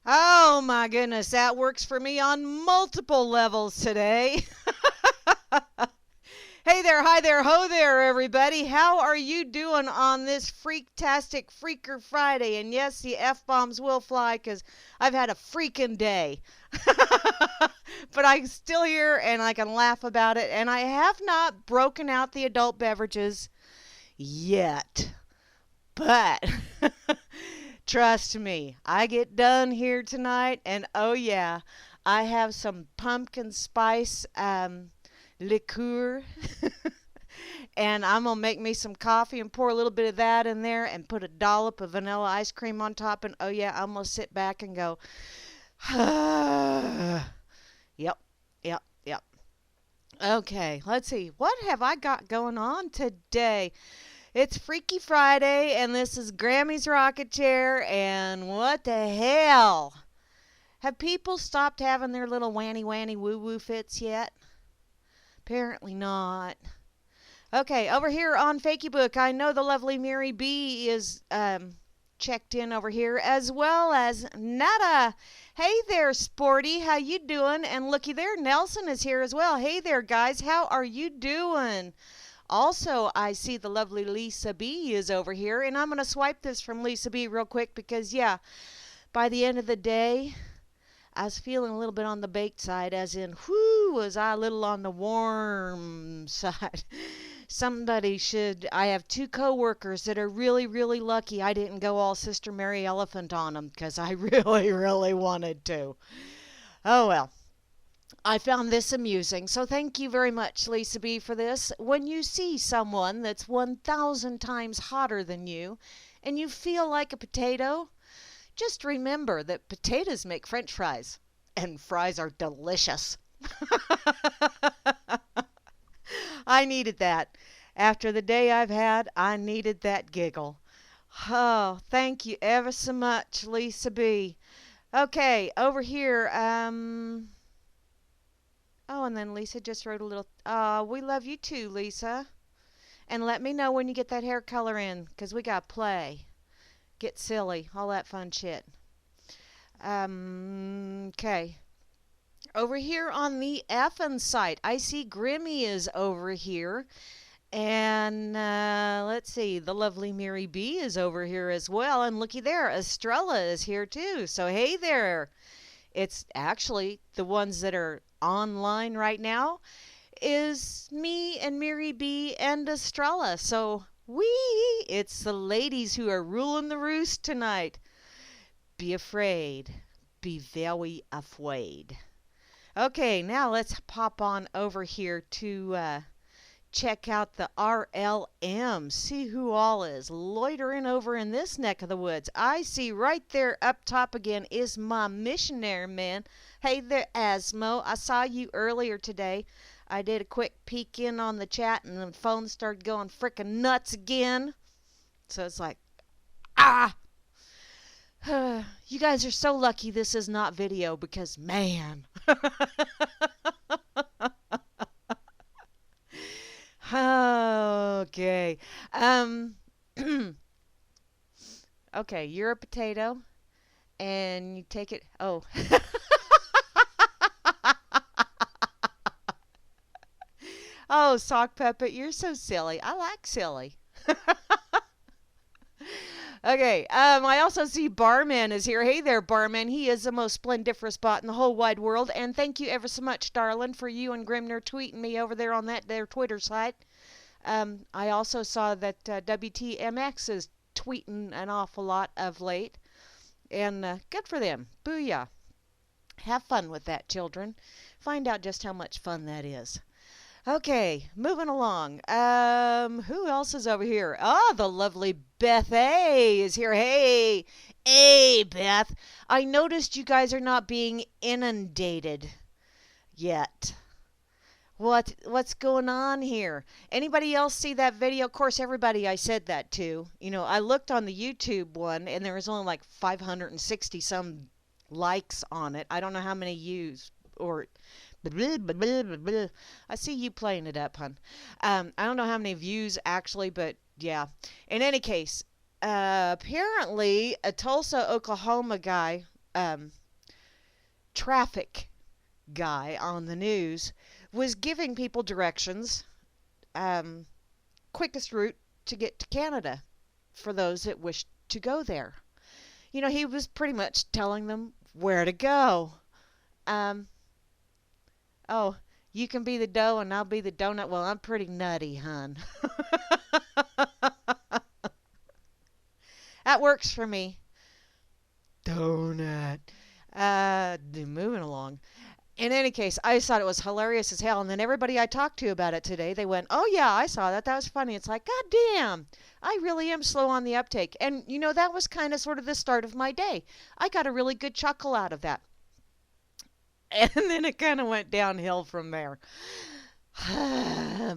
Oh my goodness, that works for me on multiple levels today. Hey there, hi there, ho there, everybody. How are you doing on this freaktastic Freaker Friday? And yes, the F bombs will fly because I've had a freaking day. But I'm still here and I can laugh about it. And I have not broken out the adult beverages yet. But trust me, I get done here tonight, and oh yeah, I have some pumpkin spice liqueur, and I'm gonna make me some coffee and pour a little bit of that in there and put a dollop of vanilla ice cream on top, and oh yeah, I'm gonna sit back and go, yep, yep, yep. Okay, let's see. What have I got going on today? It's Freaky Friday, and this is Grammy's Rocket Chair, and what the hell? Have people stopped having their little wanny woo woo fits yet? Apparently not. Okay, over here on Fakey Book, I know the lovely Mary B is checked in over here, as well as Nada. Hey there, Sporty, how you doing? And looky there, Nelson is here as well. Hey there, guys, how are you doing? Also, I see the lovely Lisa B is over here, and I'm going to swipe this from Lisa B real quick because, yeah, by the end of the day, I was feeling a little bit on the baked side, as in, whoo, was I a little on the warm side. I have two coworkers that are really, really lucky I didn't go all Sister Mary Elephant on them because I really, really wanted to. Oh, well. I found this amusing, so thank you very much, Lisa B, for this. When you see someone that's 1,000 times hotter than you and you feel like a potato, just remember that potatoes make French fries, and fries are delicious. I needed that. After the day I've had, I needed that giggle. Oh, thank you ever so much, Lisa B. Okay, over here, oh, and then Lisa just wrote a little, we love you too, Lisa. And let me know when you get that hair color in, 'cause we got to play. Get silly, all that fun shit. Okay. Over here on the effin' site, I see Grimmy is over here. And let's see, the lovely Mary B is over here as well. And looky there, Estrella is here too. So hey there. It's actually the ones that are online right now is me and Mary B and Estrella. So it's the ladies who are ruling the roost tonight. Be afraid. Be very afraid. Okay, now let's pop on over here to check out the RLM. See who all is loitering over in this neck of the woods. I see right there up top again is my missionary man. Hey there, Asmo. I saw you earlier today. I did a quick peek in on the chat and the phone started going frickin' nuts again. So it's like, ah! You guys are so lucky this is not video because, man. Okay. Um, okay, you're a potato and you take it. Oh. Oh, sock puppet, you're so silly. I like silly. Okay, I also see Barman is here. Hey there, Barman. He is the most splendiferous bot in the whole wide world. And thank you ever so much, darling, for you and Grimner tweeting me over there on their Twitter site. I also saw that WTMX is tweeting an awful lot of late. And good for them. Booyah. Have fun with that, children. Find out just how much fun that is. Okay, moving along. Who else is over here? Ah, the lovely Beth A is here. Hey, hey, Beth. I noticed you guys are not being inundated yet. What's going on here? Anybody else see that video? Of course, everybody I said that to. You know, I looked on the YouTube one, and there was only like 560 some likes on it. I don't know how many views or I see you playing it up, hon. I don't know how many views actually, but yeah. In any case, apparently a Tulsa, Oklahoma guy um, traffic guy on the news was giving people directions, um, quickest route to get to Canada for those that wish to go there. You know, he was pretty much telling them where to go. Um, oh, you can be the dough and I'll be the donut. Well, I'm pretty nutty, hun. That works for me. Donut. Moving along. In any case, I just thought it was hilarious as hell. And then everybody I talked to about it today, they went, "Oh yeah, I saw that. That was funny." It's like, God damn, I really am slow on the uptake. And you know, that was kind of sort of the start of my day. I got a really good chuckle out of that. And then it kind of went downhill from there.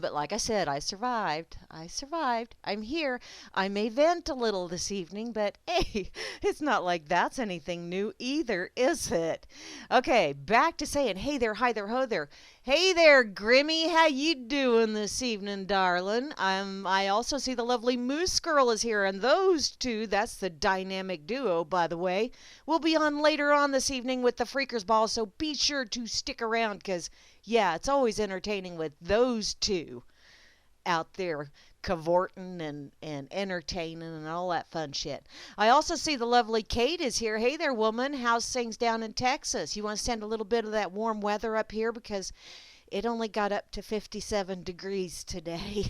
But like I said, I survived. I survived. I'm here. I may vent a little this evening, but hey, it's not like that's anything new either, is it? Okay, back to saying, hey there, hi there, ho there. Hey there, Grimmy, how you doing this evening, darling? I also see the lovely Moose Girl is here, and those two, that's the dynamic duo, by the way, will be on later on this evening with the Freakers Ball, so be sure to stick around, because yeah, it's always entertaining with those two out there cavorting and entertaining and all that fun shit. I also see the lovely Kate is here. Hey there, woman. How's things down in Texas? You want to send a little bit of that warm weather up here because it only got up to 57 degrees today.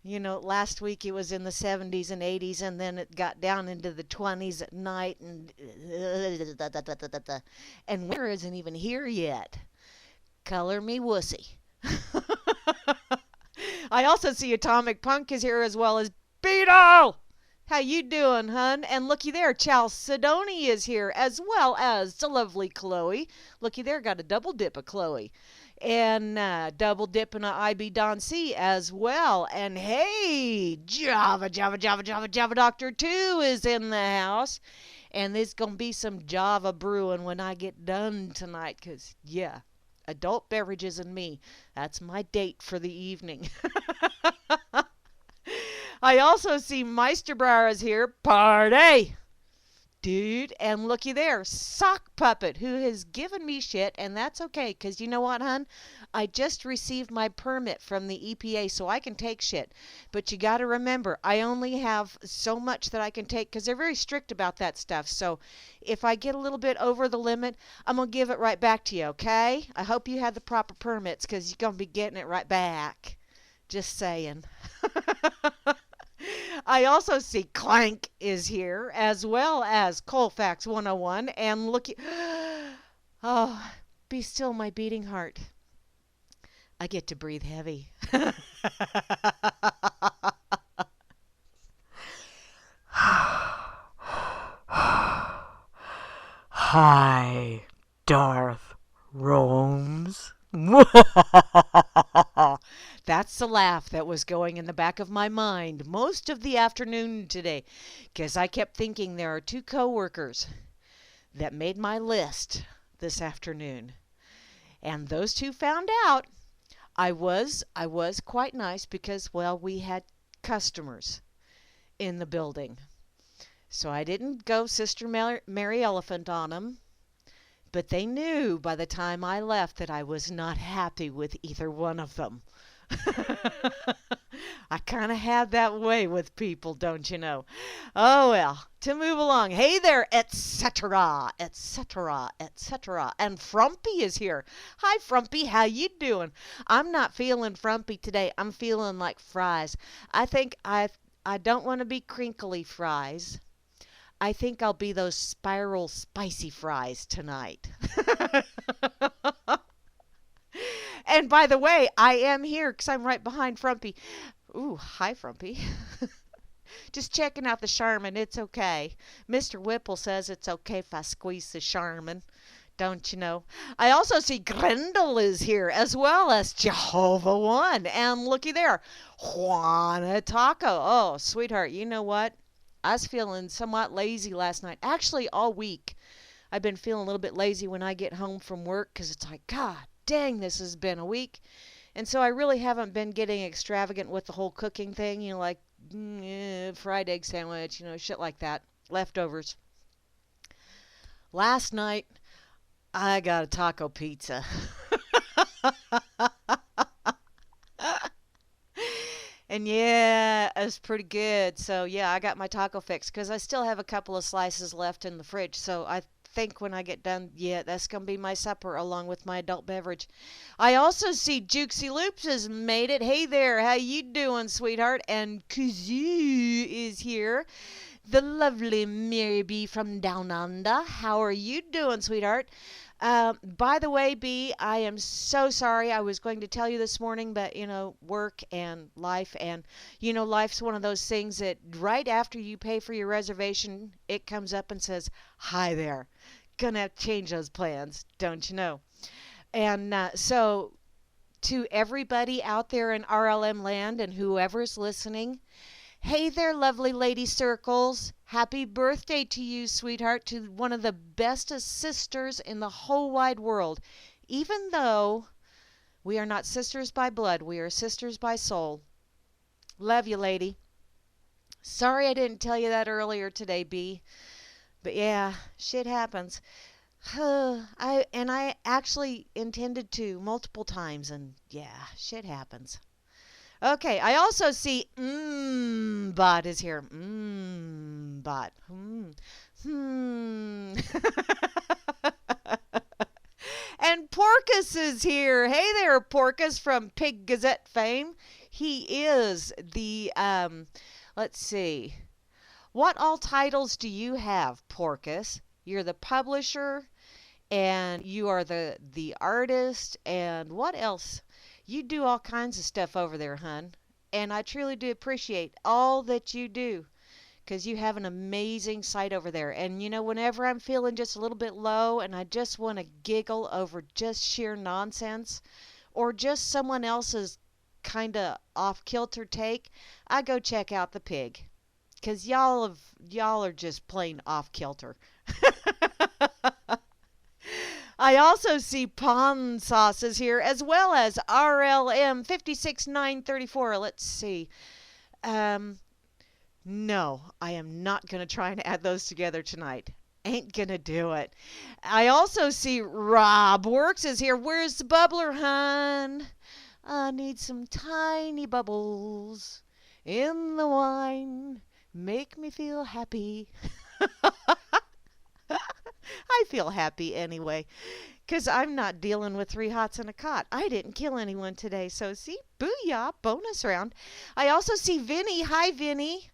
You know, last week it was in the 70s and 80s, and then it got down into the 20s at night, and winter isn't even here yet. Color me wussy. I also see Atomic Punk is here as well as Beetle. How you doing, hun? And looky there, Chalcedony is here as well as the lovely Chloe. Looky there, got a double dip of Chloe. And double dipping a IB Don C as well. And hey, Java Doctor 2 is in the house. And there's going to be some Java brewing when I get done tonight. Because, yeah, adult beverages and me. That's my date for the evening. I also see Meisterbrower is here. Party! Dude, and looky there, Sock Puppet, who has given me shit, and that's okay, because you know what, hun? I just received my permit from the EPA, so I can take shit. But you got to remember, I only have so much that I can take, because they're very strict about that stuff. So if I get a little bit over the limit, I'm going to give it right back to you, okay? I hope you have the proper permits, because you're going to be getting it right back. Just saying. I also see Clank is here, as well as Colfax 101, and looky, oh, be still my beating heart. I get to breathe heavy. Hi, Darth Romes. That's the laugh that was going in the back of my mind most of the afternoon today, because I kept thinking there are two coworkers that made my list this afternoon. And those two found out I was quite nice because, well, we had customers in the building. So I didn't go Sister Mary Elephant on them. But they knew by the time I left that I was not happy with either one of them. I kind of had that way with people, don't you know? Oh, well, to move along. Hey there, etc., etc., etc. And Frumpy is here. Hi, Frumpy. How you doing? I'm not feeling frumpy today. I'm feeling like fries. I think I don't want to be crinkly fries. I think I'll be those spiral spicy fries tonight. And by the way, I am here because I'm right behind Frumpy. Ooh, hi, Frumpy. Just checking out the Charmin. It's okay. Mr. Whipple says it's okay if I squeeze the Charmin. Don't you know? I also see Grendel is here, as well as Jehovah One. And looky there, Juana Taco. Oh, sweetheart, you know what? I was feeling somewhat lazy last night. Actually, all week. I've been feeling a little bit lazy when I get home from work because it's like, God dang, this has been a week. And so I really haven't been getting extravagant with the whole cooking thing, you know, like fried egg sandwich, you know, shit like that, leftovers. Last night, I got a taco pizza. And yeah, it was pretty good. So yeah, I got my taco fix because I still have a couple of slices left in the fridge. So I think when I get done, yeah, that's gonna be my supper along with my adult beverage. I also see Jukesy Loops has made it. Hey there, how you doing, sweetheart? And Kazoo is here. The lovely Mary B from Down Under. How are you doing, sweetheart? By the way, B, I am so sorry. I was going to tell you this morning, but work and life, and life's one of those things that right after you pay for your reservation, it comes up and says, "Hi there, gonna have to change those plans, don't you know?" And so, to everybody out there in RLM land and whoever's listening, hey there, lovely lady circles. Happy birthday to you, sweetheart, to one of the bestest sisters in the whole wide world. Even though we are not sisters by blood, we are sisters by soul. Love you, lady. Sorry I didn't tell you that earlier today, B. But yeah, shit happens. I actually intended to multiple times, and yeah, shit happens. Okay, I also see bot is here. Bot. Hmm. And Porcus is here. Hey there, Porcus from Pig Gazette fame. He is the let's see. What all titles do you have, Porcus? You're the publisher and you are the artist, and what else? You do all kinds of stuff over there, hun. And I truly do appreciate all that you do because you have an amazing site over there. And whenever I'm feeling just a little bit low and I just want to giggle over just sheer nonsense or just someone else's kind of off kilter take, I go check out the pig because y'all are just plain off kilter. I also see pawn sauces here as well as RLM 56934. Let's see. Um, no, I am not going to try and add those together tonight. Ain't going to do it. I also see Rob Works is here. Where's the bubbler, hun? I need some tiny bubbles in the wine. Make me feel happy. I feel happy anyway. Because I'm not dealing with three hots and a cot. I didn't kill anyone today. So, see? Booyah. Bonus round. I also see Vinny. Hi, Vinny.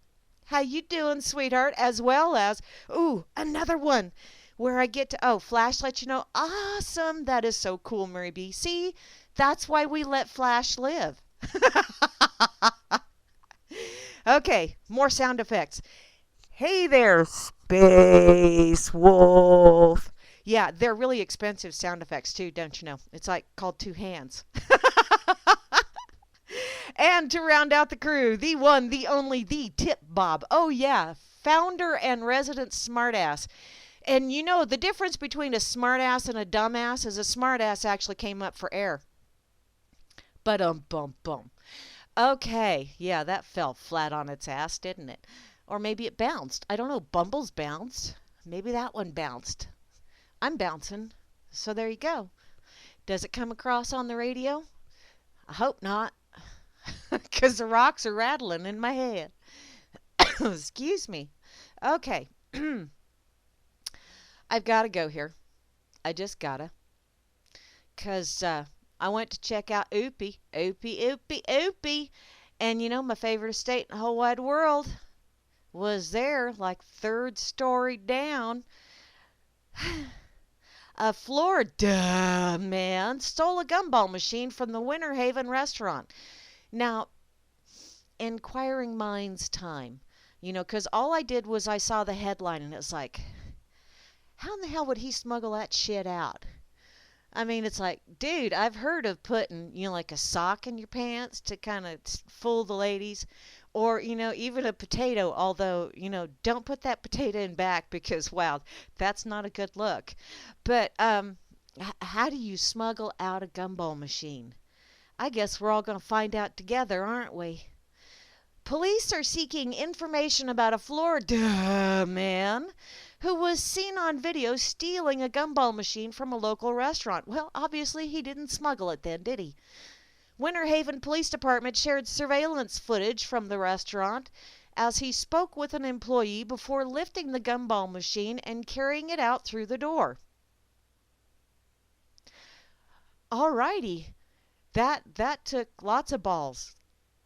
How you doing, sweetheart? As well as, ooh, another one where I get to, Flash let you know. Awesome. That is so cool, Mary B. See? That's why we let Flash live. Okay, more sound effects. Hey there, Space Wolf. Yeah, they're really expensive sound effects too, don't you know? It's like called two hands. And to round out the crew, the one, the only, the Tip Bob. Oh yeah, founder and resident smartass. And the difference between a smartass and a dumbass is a smartass actually came up for air. But bum bum. Okay, yeah, that fell flat on its ass, didn't it? Or maybe it bounced. I don't know. Bumbles bounced. Maybe that one bounced. I'm bouncing. So there you go. Does it come across on the radio? I hope not. Because the rocks are rattling in my head. Excuse me. Okay. I've got to go here. I just gotta. Because I went to check out Oopie. Oopie, Oopie, Oopie. And my favorite state in the whole wide world was there, like third story down. A Florida man stole a gumball machine from the Winter Haven restaurant. Now, inquiring minds time, because all I did was I saw the headline and it was like, how in the hell would he smuggle that shit out? I mean, it's like, dude, I've heard of putting, like a sock in your pants to kind of fool the ladies. Or, even a potato, although, don't put that potato in back because, wow, that's not a good look. But how do you smuggle out a gumball machine? I guess we're all going to find out together, aren't we? Police are seeking information about a Florida man who was seen on video stealing a gumball machine from a local restaurant. Well, obviously he didn't smuggle it then, did he? Winter Haven Police Department shared surveillance footage from the restaurant as he spoke with an employee before lifting the gumball machine and carrying it out through the door. Alrighty, that took lots of balls.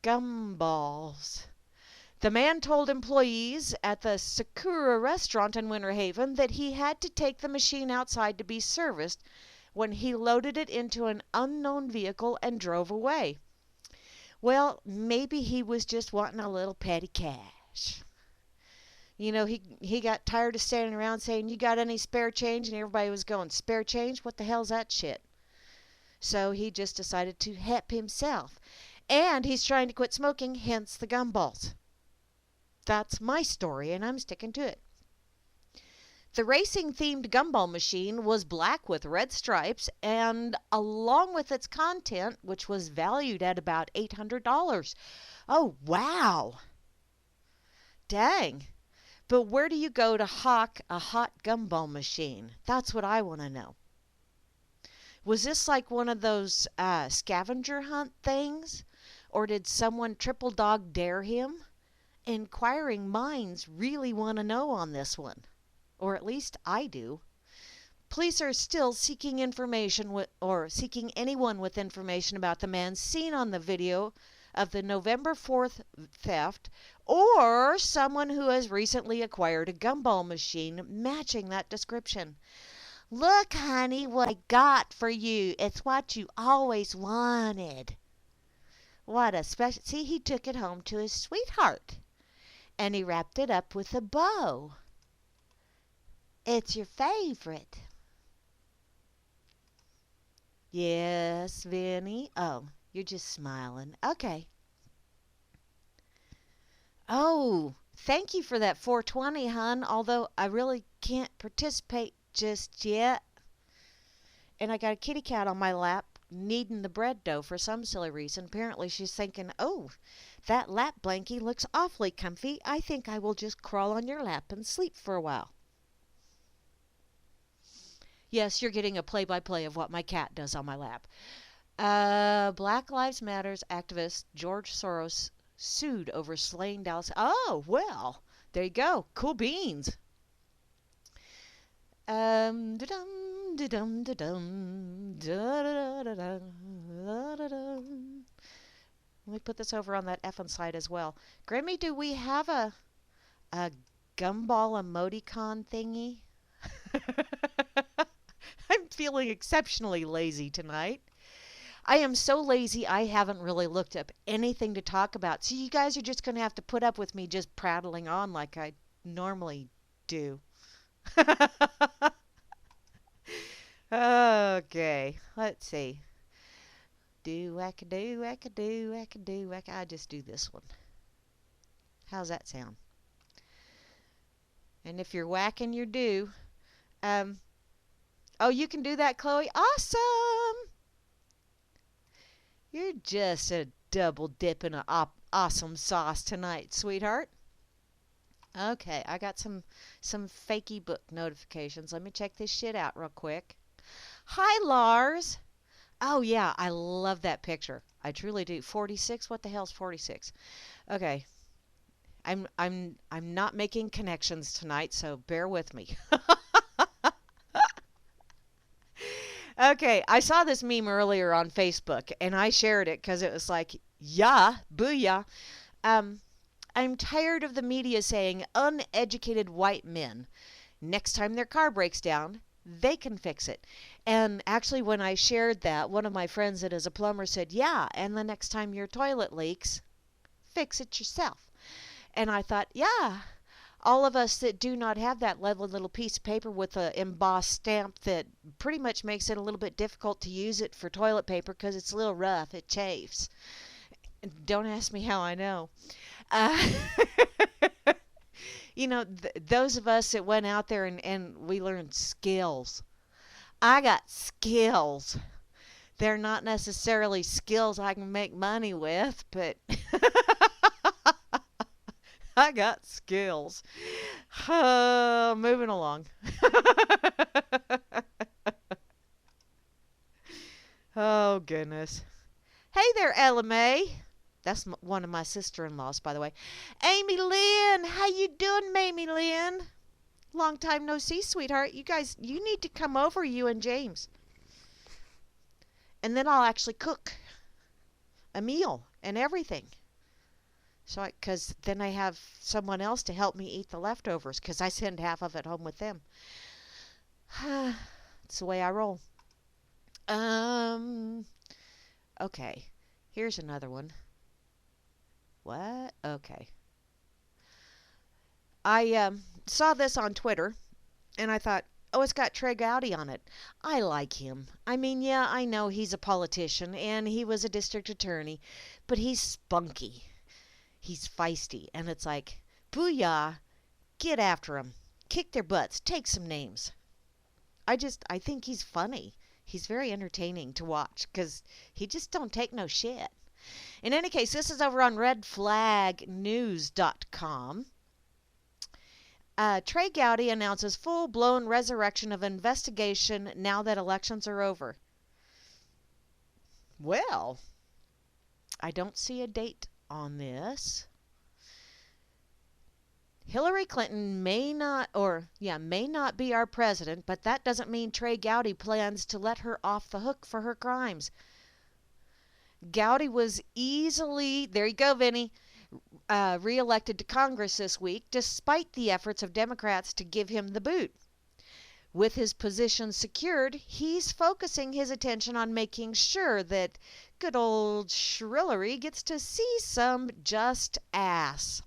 Gumballs. The man told employees at the Sakura restaurant in Winter Haven that he had to take the machine outside to be serviced when he loaded it into an unknown vehicle and drove away. Well, maybe he was just wanting a little petty cash. You know, he got tired of standing around saying, "You got any spare change?" And everybody was going, "Spare change? What the hell's that shit?" So he just decided to help himself. And he's trying to quit smoking, hence the gumballs. That's my story, and I'm sticking to it. The racing-themed gumball machine was black with red stripes, and along with its content, which was valued at about $800. Oh, wow. Dang. But where do you go to hawk a hot gumball machine? That's what I want to know. Was this like one of those scavenger hunt things? Or did someone triple dog dare him? Inquiring minds really want to know on this one. Or at least I do. Police are still seeking information seeking anyone with information about the man seen on the video of the November 4th theft, or someone who has recently acquired a gumball machine matching that description. Look, honey, what I got for you. It's what you always wanted. What a special... See, he took it home to his sweetheart. And he wrapped it up with a bow. It's your favorite. Yes, Vinny. Oh, you're just smiling. Okay. Oh, thank you for that 420, hon. Although I really can't participate just yet. And I got a kitty cat on my lap kneading the bread dough for some silly reason. Apparently she's thinking, "Oh, that lap blankie looks awfully comfy. I think I will just crawl on your lap and sleep for a while." Yes, you're getting a play-by-play of what my cat does on my lap. Black Lives Matters activist George Soros sued over slaying Dallas. Oh, well, there you go. Cool beans. Da-dum, da-dum, da-dum, da-da-da-da-da-da-da-da. Let me put this over on that effing side as well. Grammy, do we have a gumball emoticon thingy? I'm feeling exceptionally lazy tonight. I am so lazy I haven't really looked up anything to talk about. So you guys are just going to have to put up with me just prattling on like I normally do. Okay, let's see. I just do this one. How's that sound? And if you're whacking your do, oh, you can do that, Chloe? Awesome! You're just a double dip in a awesome sauce tonight, sweetheart. Okay, I got some fakey book notifications. Let me check this shit out real quick. Hi, Lars. Oh yeah, I love that picture. I truly do. 46? What the hell's 46? Okay. I'm not making connections tonight, so bear with me. Okay, I saw this meme earlier on Facebook and I shared it because it was like, yeah, booyah. I'm tired of the media saying uneducated white men. Next time their car breaks down, they can fix it. And actually, when I shared that, one of my friends that is a plumber said, yeah, and the next time your toilet leaks, fix it yourself. And I thought, yeah, all of us that do not have that lovely little piece of paper with an embossed stamp that pretty much makes it a little bit difficult to use it for toilet paper because it's a little rough, it chafes. Don't ask me how I know. You know, those of us that went out there and we learned skills. I got skills. They're not necessarily skills I can make money with, but I got skills. Moving along. Oh, goodness. Hey there, Ella May. That's one of my sister-in-laws, by the way. Amy Lynn, how you doing, Amy Lynn? Long time no see, sweetheart. You guys, you need to come over, you and James. And then I'll actually cook a meal and everything. So, because then I have someone else to help me eat the leftovers, because I send half of it home with them. It's the way I roll. Um, okay. Here's another one. What? Okay. I saw this on Twitter, and I thought, oh, it's got Trey Gowdy on it. I like him. I mean, yeah, I know he's a politician, and he was a district attorney, but he's spunky. He's feisty, and it's like, booyah, get after him. Kick their butts. Take some names. I think he's funny. He's very entertaining to watch, because he just don't take no shit. In any case, this is over on redflagnews.com. Trey Gowdy announces full-blown resurrection of investigation now that elections are over. Well, I don't see a date on this. Hillary Clinton may not be our president, but that doesn't mean Trey Gowdy plans to let her off the hook for her crimes. Gowdy was easily, there you go, Vinny, reelected to Congress this week, despite the efforts of Democrats to give him the boot. With his position secured, he's focusing his attention on making sure that good old Shrillery gets to see some just ass.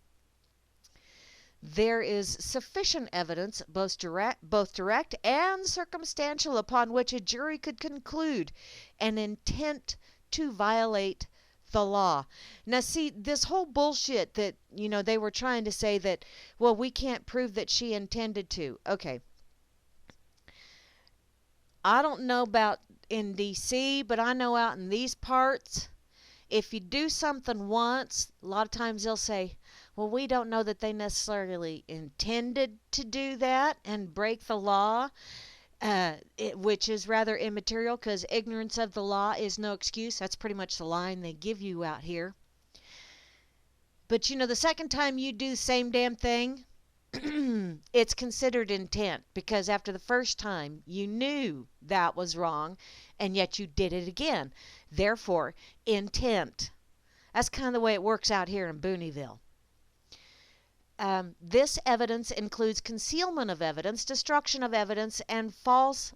There is sufficient evidence, both direct and circumstantial, upon which a jury could conclude an intent to violate the law. Now, see, this whole bullshit that, they were trying to say that, well, we can't prove that she intended to. Okay. I don't know about in D.C., but I know out in these parts, if you do something once, a lot of times they'll say, well, we don't know that they necessarily intended to do that and break the law. Which is rather immaterial because ignorance of the law is no excuse. That's pretty much the line they give you out here. But the second time you do the same damn thing, it's considered intent because after the first time you knew that was wrong and yet you did it again. Therefore, intent. That's kind of the way it works out here in Booneyville. This evidence includes concealment of evidence, destruction of evidence, and false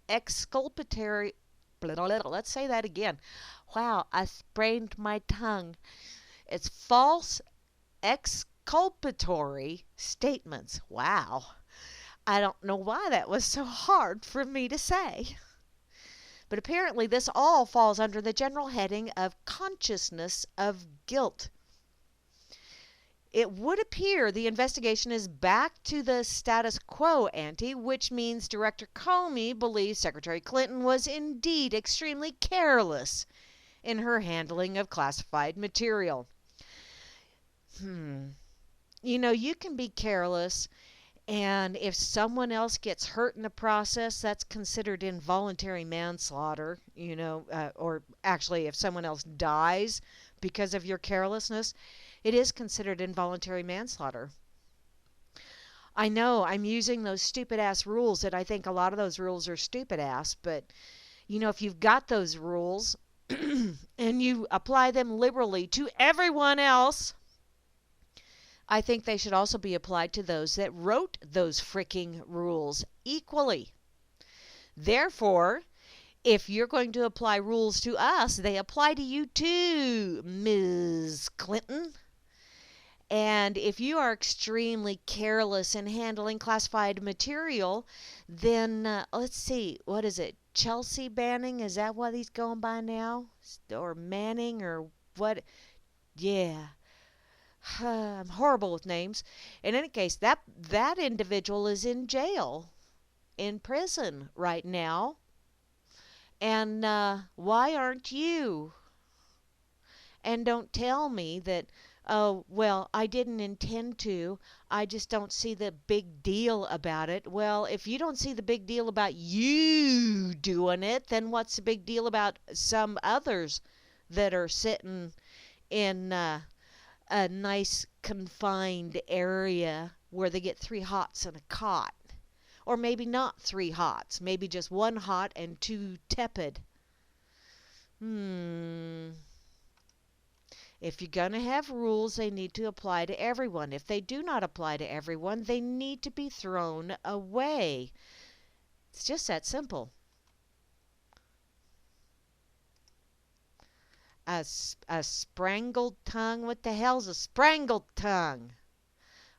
exculpatory. Let's say that again. Wow, I sprained my tongue. It's false exculpatory statements. Wow. I don't know why that was so hard for me to say. But apparently this all falls under the general heading of consciousness of guilt. It would appear the investigation is back to the status quo ante, which means Director Comey believes Secretary Clinton was indeed extremely careless in her handling of classified material. You can be careless, and if someone else gets hurt in the process, that's considered involuntary manslaughter, or actually if someone else dies because of your carelessness, it is considered involuntary manslaughter. I know I'm using those stupid ass rules that I think a lot of those rules are stupid ass, but if you've got those rules and you apply them liberally to everyone else, I think they should also be applied to those that wrote those freaking rules equally. Therefore, if you're going to apply rules to us, they apply to you too, Ms. Clinton. And if you are extremely careless in handling classified material, then let's see, what is it? Chelsea Banning? Is that what he's going by now? Or Manning or what? Yeah. I'm horrible with names. In any case, that individual is in jail, in prison right now. And why aren't you? And don't tell me that, Oh, well, I didn't intend to. I just don't see the big deal about it. Well, if you don't see the big deal about you doing it, then what's the big deal about some others that are sitting in a nice confined area where they get three hots and a cot? Or maybe not three hots, maybe just one hot and two tepid. Hmm. If you're going to have rules, they need to apply to everyone. If they do not apply to everyone, they need to be thrown away. It's just that simple. A sprangled tongue? What the hell's a sprangled tongue?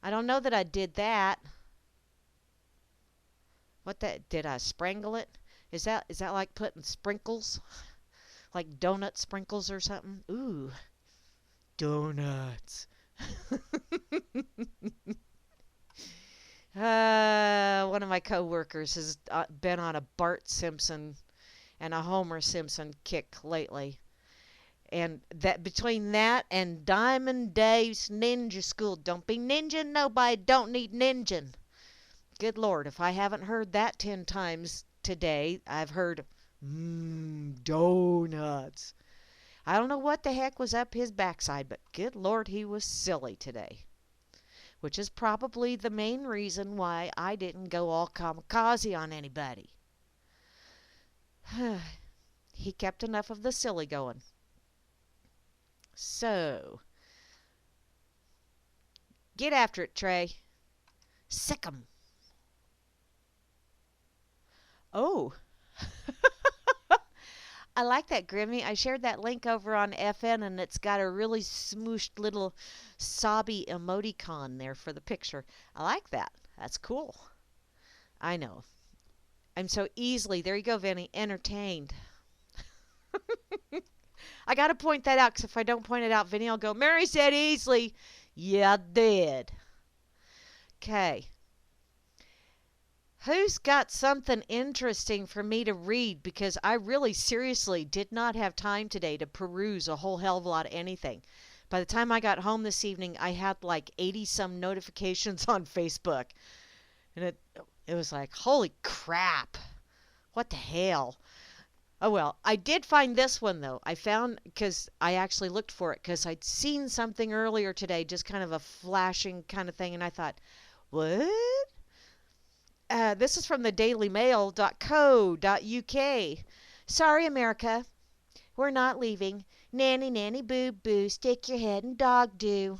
I don't know that I did that. What that did I sprangle it? Is that like putting sprinkles? Like donut sprinkles or something? Ooh, donuts. One of my coworkers has been on a Bart Simpson and a Homer Simpson kick lately. And that between that and Diamond Dave's Ninja School, don't be ninja, nobody don't need ninja. Good Lord, if I haven't heard that 10 times today, I've heard donuts. I don't know what the heck was up his backside, but good Lord, he was silly today. Which is probably the main reason why I didn't go all kamikaze on anybody. He kept enough of the silly going. So, get after it, Trey. Sick 'em. Oh, I like that, Grimmy. I shared that link over on FN, and it's got a really smooshed little sobby emoticon there for the picture. I like that. That's cool. I know. I'm so easily, there you go, Vinny, entertained. I got to point that out because if I don't point it out, Vinny will go, Mary said easily. Yeah, I did. Okay. Who's got something interesting for me to read? Because I really seriously did not have time today to peruse a whole hell of a lot of anything. By the time I got home this evening, I had like 80 some notifications on Facebook. And it was like, holy crap. What the hell? Oh well, I did find this one though. I found because I actually looked for it because I'd seen something earlier today, just kind of a flashing kind of thing, and I thought, what? This is from the dailymail.co.uk. Sorry, America, we're not leaving. Nanny, nanny, boo, boo, stick your head in dog do.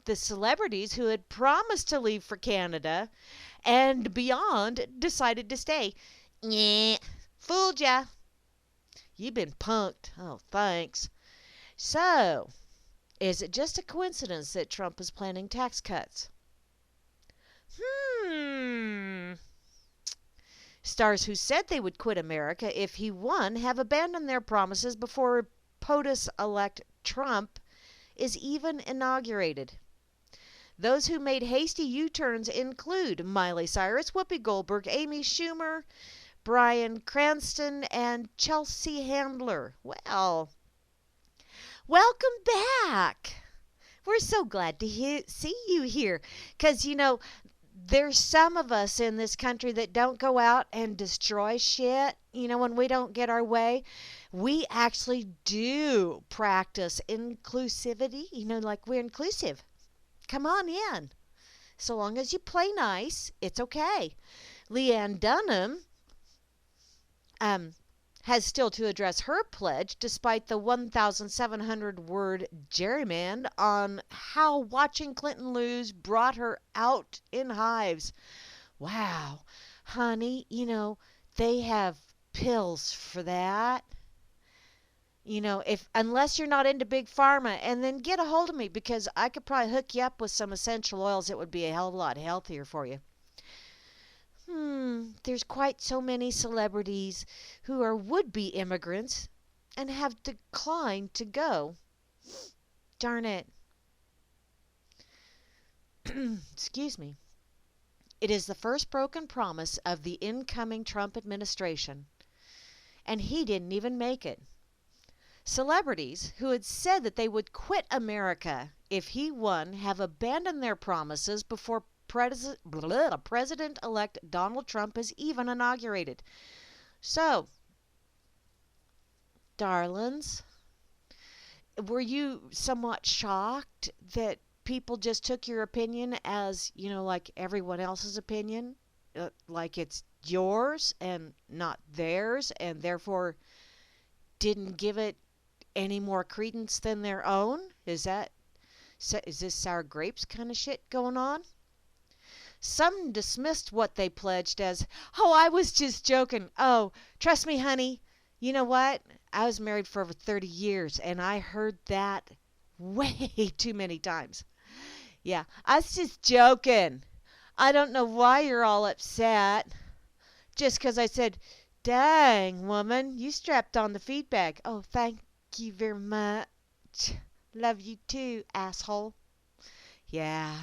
The celebrities who had promised to leave for Canada and beyond decided to stay. Yeah, fooled ya. You've been punked. Oh, thanks. So, is it just a coincidence that Trump is planning tax cuts? Hmm. Stars who said they would quit America if he won have abandoned their promises before POTUS-elect Trump is even inaugurated. Those who made hasty U-turns include Miley Cyrus, Whoopi Goldberg, Amy Schumer, Bryan Cranston, and Chelsea Handler. Well, welcome back. We're so glad to see you here because, there's some of us in this country that don't go out and destroy shit. When we don't get our way, we actually do practice inclusivity. Like we're inclusive. Come on in. So long as you play nice, it's okay. Leanne Dunham has still to address her pledge despite the 1,700-word gerrymand on how watching Clinton lose brought her out in hives. Wow, honey, they have pills for that. If unless you're not into big pharma, and then get a hold of me because I could probably hook you up with some essential oils that would be a hell of a lot healthier for you. There's quite so many celebrities who are would-be immigrants and have declined to go. Darn it. Excuse me. It is the first broken promise of the incoming Trump administration, and he didn't even make it. Celebrities who had said that they would quit America if he won, have abandoned their promises before President-elect Donald Trump is even inaugurated. So, darlings, were you somewhat shocked that people just took your opinion as, like everyone else's opinion? Like it's yours and not theirs, and therefore didn't give it any more credence than their own? Is this sour grapes kind of shit going on? Some dismissed what they pledged as, "Oh, I was just joking. Oh, trust me, honey. You know what? I was married for over 30 years and I heard that way too many times. Yeah, I was just joking. I don't know why you're all upset. Just 'cause I said, 'Dang, woman, you strapped on the feedback.' Oh, thank you very much. Love you too, asshole." Yeah.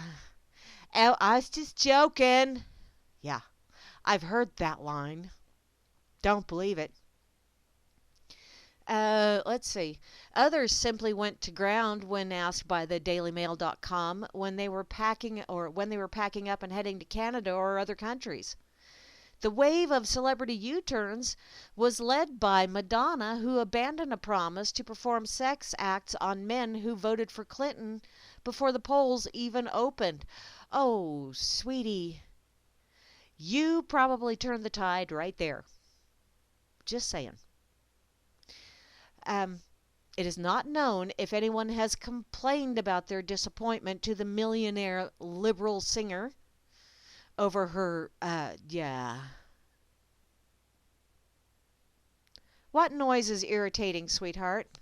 Oh, I was just joking. Yeah, I've heard that line. Don't believe it. Let's see. Others simply went to ground when asked by the dailymail.com when they were packing up and heading to Canada or other countries. The wave of celebrity U-turns was led by Madonna, who abandoned a promise to perform sex acts on men who voted for Clinton before the polls even opened. Oh, sweetie, you probably turned the tide right there. Just saying. Um, it is not known if anyone has complained about their disappointment to the millionaire liberal singer over her, yeah. What noise is irritating, sweetheart?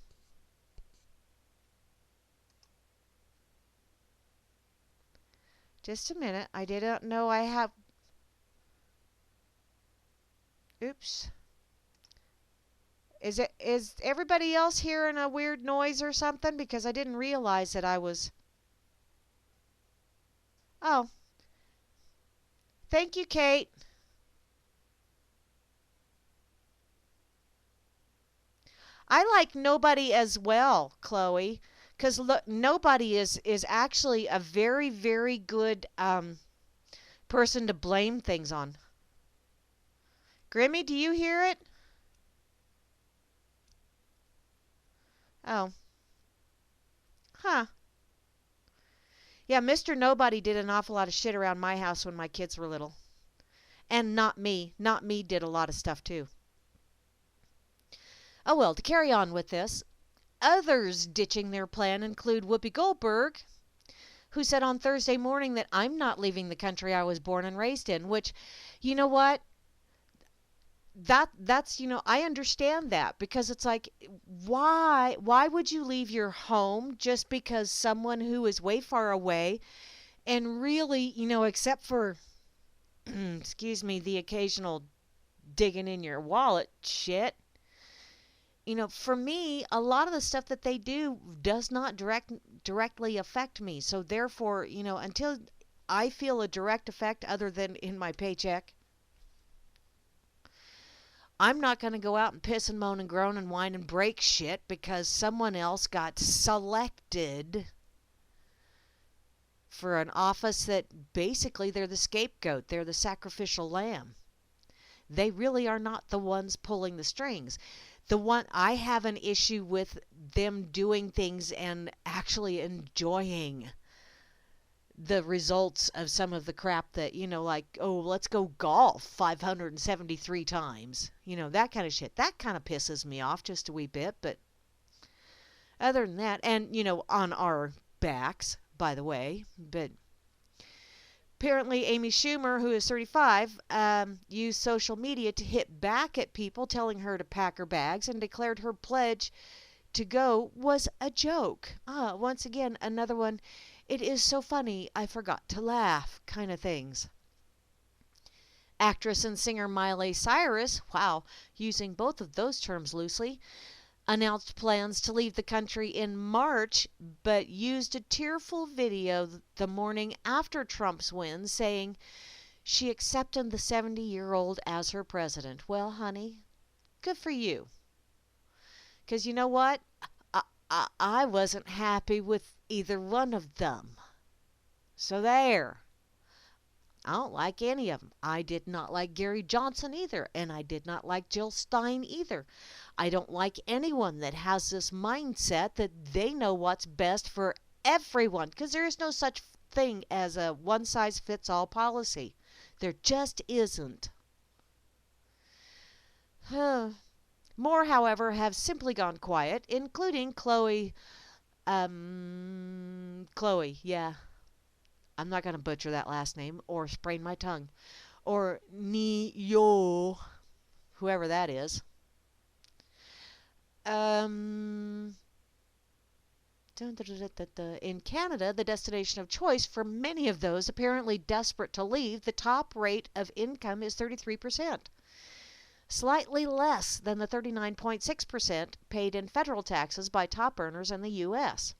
Just a minute. I didn't know I have... Oops. Is everybody else hearing a weird noise or something? Because I didn't realize that I was... Oh. Thank you, Kate. I like Nobody as well, Chloe, because look, Nobody is actually a very, very good person to blame things on. Grimmy, do you hear it? Oh. Huh. Yeah, Mr. Nobody did an awful lot of shit around my house when my kids were little. And not me. Not me did a lot of stuff too. Oh well, to carry on with this, others ditching their plan include Whoopi Goldberg, who said on Thursday morning that I'm not leaving the country I was born and raised in, which, you know what? That's I understand that because it's like why would you leave your home just because someone who is way far away and really, except for excuse me, the occasional digging in your wallet shit. For me, a lot of the stuff that they do does not directly affect me. So therefore, until I feel a direct effect other than in my paycheck, I'm not going to go out and piss and moan and groan and whine and break shit because someone else got selected for an office that basically they're the scapegoat. They're the sacrificial lamb. They really are not the ones pulling the strings. The one I have an issue with them doing things and actually enjoying the results of some of the crap that, like, oh, let's go golf 573 times. That kind of shit. That kind of pisses me off just a wee bit. But other than that, and, on our backs, by the way, but apparently Amy Schumer, who is 35, used social media to hit back at people telling her to pack her bags and declared her pledge to go was a joke. Once again, another one, it is so funny, I forgot to laugh kind of things. Actress and singer Miley Cyrus, wow, using both of those terms loosely, announced plans to leave the country in March, but used a tearful video the morning after Trump's win, saying she accepted the 70-year-old as her president. Well, honey, good for you. Because you know what? I wasn't happy with either one of them. So there. I don't like any of them. I did not like Gary Johnson either, and I did not like Jill Stein either. I don't like anyone that has this mindset that they know what's best for everyone, because there is no such thing as a one size fits all policy. There just isn't. More, however, have simply gone quiet, including Chloe, yeah. I'm not going to butcher that last name or sprain my tongue. Or Yo, whoever that is. Um, in Canada, the destination of choice for many of those apparently desperate to leave, the top rate of income is 33%, slightly less than the 39.6% paid in federal taxes by top earners in the U.S.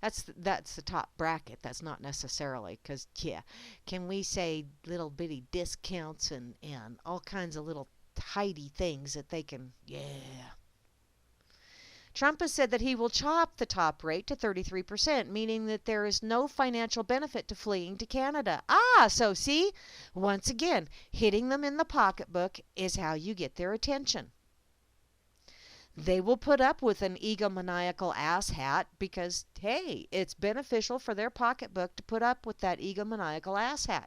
That's the top bracket. That's not necessarily because yeah, can we say little bitty discounts and all kinds of little tidy things that they can yeah. Trump has said that he will chop the top rate to 33%, meaning that there is no financial benefit to fleeing to Canada. So see, once again, hitting them in the pocketbook is how you get their attention. They will put up with an egomaniacal asshat because, hey, it's beneficial for their pocketbook to put up with that egomaniacal asshat.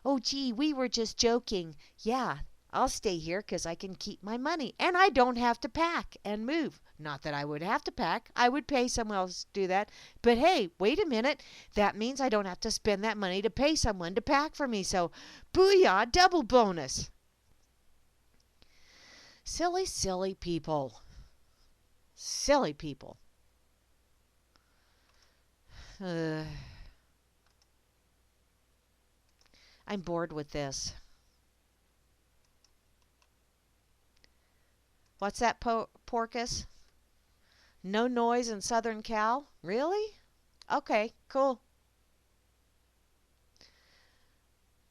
Oh, gee, we were just joking. Yeah, I'll stay here because I can keep my money and I don't have to pack and move. Not that I would have to pack. I would pay someone else to do that. But hey, wait a minute. That means I don't have to spend that money to pay someone to pack for me. So, booyah, double bonus. Silly, silly people. Silly people. I'm bored with this. What's that, Porcus? No noise in Southern Cal? Really? Okay, cool.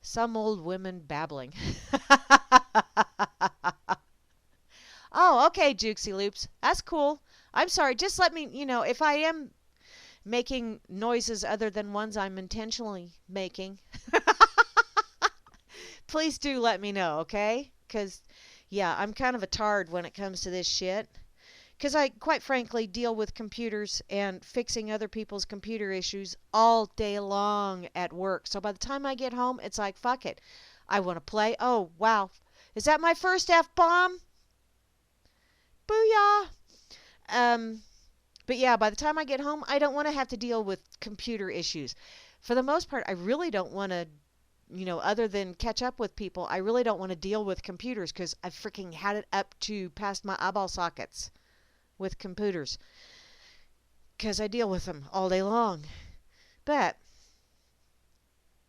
Some old women babbling. Oh, okay, Jukesy Loops. That's cool. I'm sorry. Just let me, if I am making noises other than ones I'm intentionally making, please do let me know, okay? Because, yeah, I'm kind of a tard when it comes to this shit. Because I, quite frankly, deal with computers and fixing other people's computer issues all day long at work. So by the time I get home, it's like, fuck it. I want to play. Oh, wow. Is that my first F-bomb? Booyah! But yeah, by the time I get home, I don't want to have to deal with computer issues. For the most part, I really don't want to, other than catch up with people, I really don't want to deal with computers because I've freaking had it up to past my eyeball sockets with computers because I deal with them all day long. But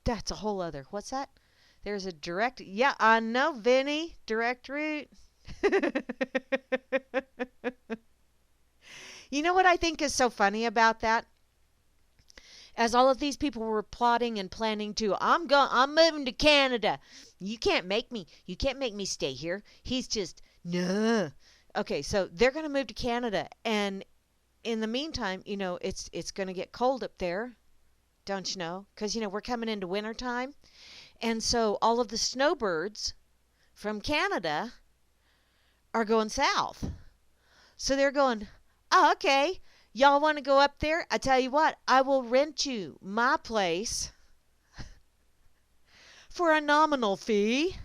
that's a whole other. What's that? There's a direct. Yeah, I know, Vinny. Direct route. You know what I think is so funny about that? As all of these people were plotting and planning to, I'm moving to Canada. You can't make me. You can't make me stay here. He's just no. Okay, so they're going to move to Canada, and in the meantime, it's going to get cold up there, don't you know? Because we're coming into wintertime, and so all of the snowbirds from Canada are going south. So they're going, oh, okay. Y'all want to go up there? I tell you what, I will rent you my place for a nominal fee.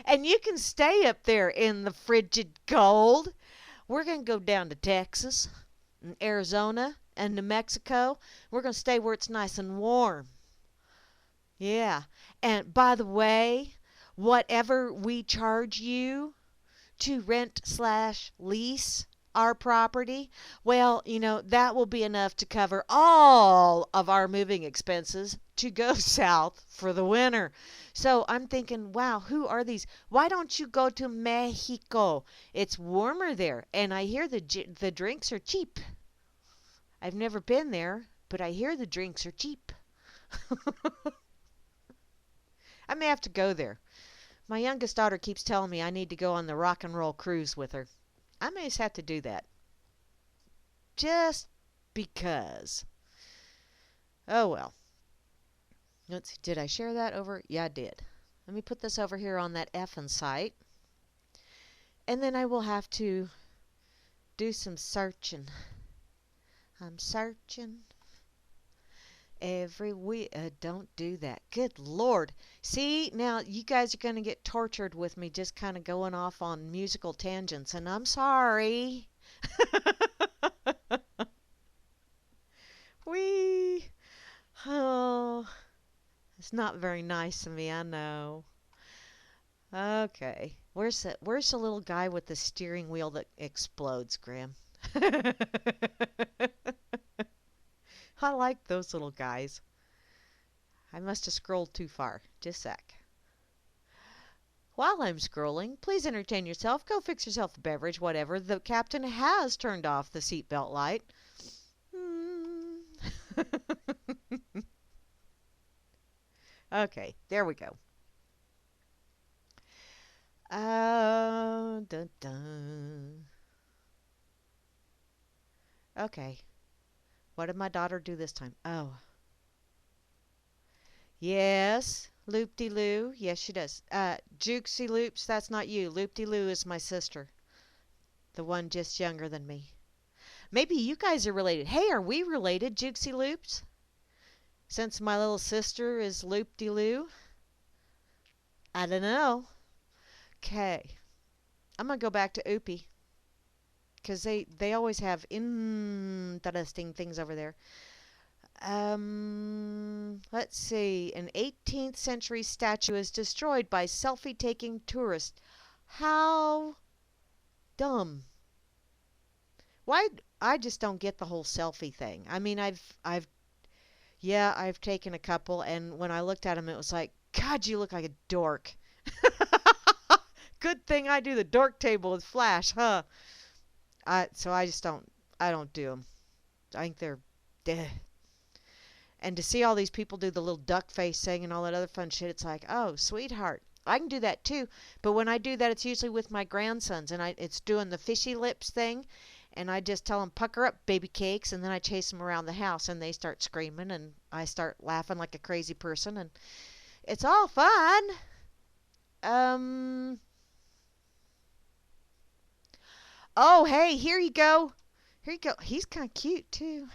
And you can stay up there in the frigid cold. We're going to go down to Texas and Arizona and New Mexico. We're going to stay where it's nice and warm. Yeah. And by the way, whatever we charge you to rent/lease our property, well, that will be enough to cover all of our moving expenses to go south for the winter. So I'm thinking, wow, who are these? Why don't you go to Mexico? It's warmer there, and I hear the drinks are cheap. I've never been there, but I hear the drinks are cheap. I may have to go there. My youngest daughter keeps telling me I need to go on the rock and roll cruise with her. I may just have to do that. Just because. Oh well. Let's see. Did I share that over? Yeah, I did. Let me put this over here on that effing site. And then I will have to do some searching. I'm searching every week. Don't do that. Good Lord. See, now you guys are going to get tortured with me just kind of going off on musical tangents, and I'm sorry. Wee. Oh, it's not very nice of me, I know. Okay. Where's the little guy with the steering wheel that explodes, Graham? I like those little guys. I must have scrolled too far. Just a sec. While I'm scrolling, please entertain yourself. Go fix yourself a beverage, whatever. The captain has turned off the seatbelt light. Okay, there we go. Dun, dun. Okay. What did my daughter do this time? Oh. Yes. Loop-de-loo. Yes, she does. Jukesy Loops, that's not you. Loop-de-loo is my sister. The one just younger than me. Maybe you guys are related. Hey, are we related, Jukesy Loops? Since my little sister is Loop-de-loo? I don't know. Okay. I'm going to go back to Oopie. Because they always have interesting things over there. Let's see. An 18th century statue is destroyed by selfie-taking tourists. How dumb. Why? I just don't get the whole selfie thing. I mean, I've taken a couple, and when I looked at them, it was like, God, you look like a dork. Good thing I do the dork table with Flash, huh? So I don't do them. I think they're, and to see all these people do the little duck face thing and all that other fun shit, it's like, oh, sweetheart. I can do that too, but when I do that, it's usually with my grandsons, and it's doing the fishy lips thing, and I just tell them, pucker up, baby cakes, and then I chase them around the house, and they start screaming, and I start laughing like a crazy person, and it's all fun. Oh, hey, here you go. Here you go. He's kind of cute, too.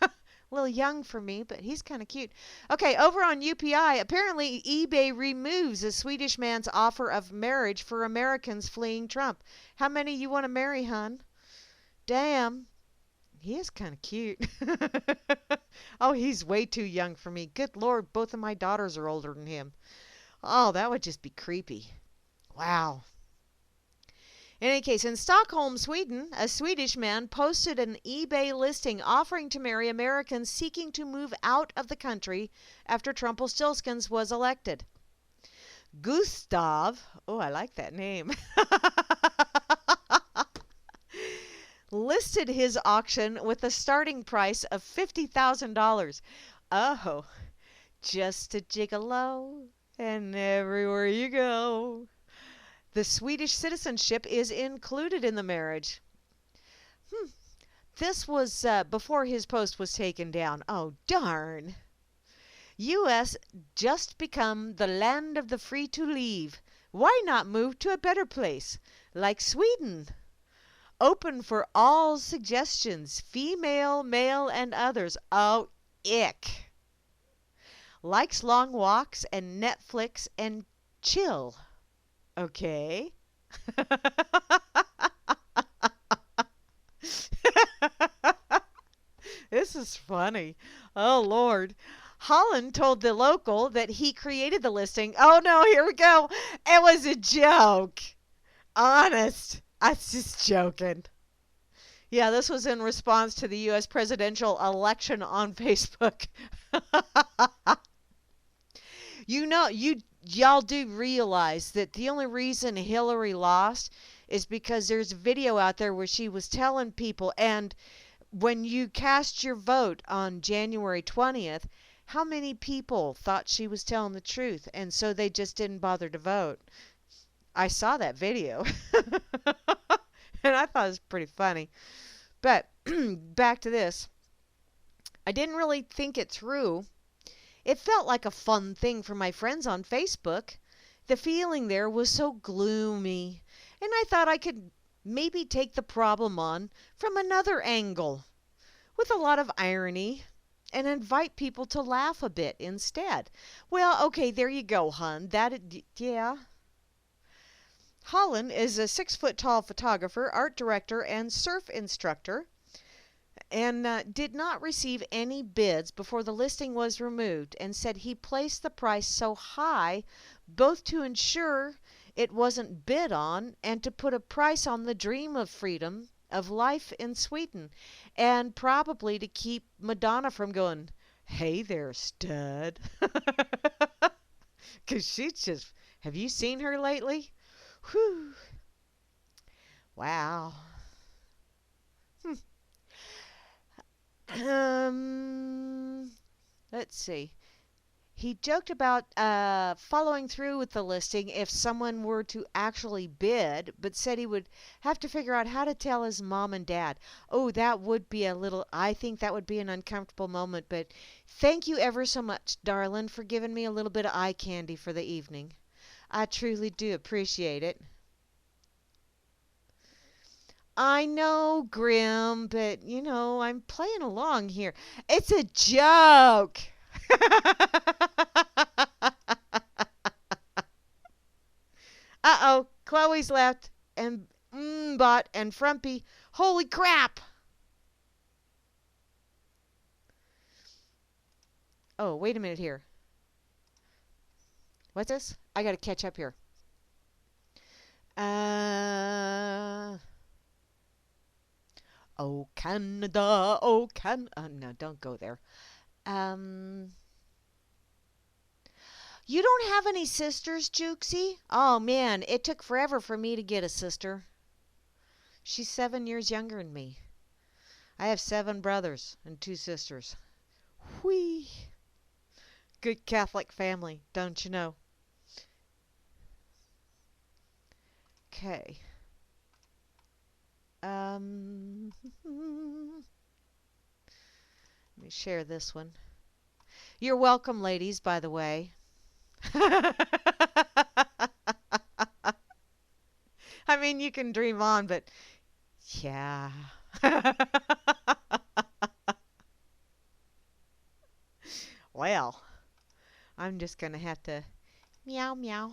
A little young for me, but he's kind of cute. Okay, over on UPI, apparently eBay removes a Swedish man's offer of marriage for Americans fleeing Trump. How many you want to marry, hun? Damn. He is kind of cute. Oh, he's way too young for me. Good Lord, both of my daughters are older than him. Oh, that would just be creepy. Wow. In any case, in Stockholm, Sweden, a Swedish man posted an eBay listing offering to marry Americans seeking to move out of the country after Trumpelstiltskins was elected. Gustav, oh, I like that name, listed his auction with a starting price of $50,000. Oh, just a gigolo, and everywhere you go. The Swedish citizenship is included in the marriage. This was before his post was taken down. Oh, darn. U.S. just become the land of the free to leave. Why not move to a better place, like Sweden? Open for all suggestions, female, male, and others. Oh, ick. Likes long walks and Netflix and chill. Okay. This is funny. Oh, Lord. Holland told the local that he created the listing. Oh, no, here we go. It was a joke. Honest. I was just joking. Yeah, this was in response to the U.S. presidential election on Facebook. Y'all do realize that the only reason Hillary lost is because there's a video out there where she was telling people, and when you cast your vote on January 20th, How many people thought she was telling the truth and so they just didn't bother to vote? I saw that video and I thought it was pretty funny. But back to this. I didn't really think it through. It felt like a fun thing for my friends on Facebook. The feeling there was so gloomy, and I thought I could maybe take the problem on from another angle, with a lot of irony, and invite people to laugh a bit instead. Well, okay, there you go, hun. Yeah. Holland is a 6 foot tall photographer, art director, and surf instructor, and did not receive any bids before the listing was removed, and said he placed the price so high both to ensure it wasn't bid on and to put a price on the dream of freedom of life in Sweden, and probably to keep Madonna from going, "Hey there, stud." Because she's just, have you seen her lately? Whew. Wow. Let's see. He joked about following through with the listing if someone were to actually bid, but said he would have to figure out how to tell his mom and dad. Oh, that would be I think that would be an uncomfortable moment, but thank you ever so much, darling, for giving me a little bit of eye candy for the evening. I truly do appreciate it. I know, Grim, but I'm playing along here. It's a joke. Uh-oh, Chloe's left, and Bot and Frumpy. Holy crap! Oh, wait a minute here. What's this? I gotta catch up here. Oh, Canada, oh, no, don't go there. Um, you don't have any sisters, Jukesy? Oh, man, it took forever for me to get a sister. She's 7 years younger than me. I have 7 brothers and 2 sisters. Whee! Good Catholic family, don't you know? Okay. Let me share this one. You're welcome, ladies, by the way. I mean, you can dream on, but yeah. Well, I'm just going to have to meow meow.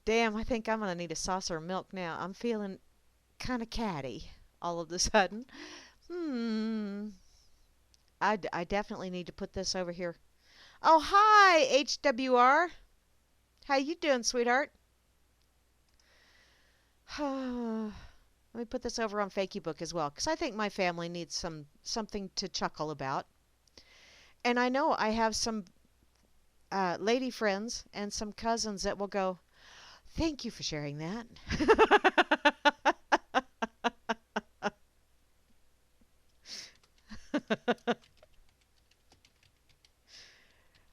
Damn, I think I'm going to need a saucer of milk now. I'm feeling kind of catty all of a sudden. I definitely need to put this over here. Oh, hi, HWR. How you doing, sweetheart? Let me put this over on Fakey Book as well, because I think my family needs something to chuckle about. And I know I have some lady friends and some cousins that will go, thank you for sharing that.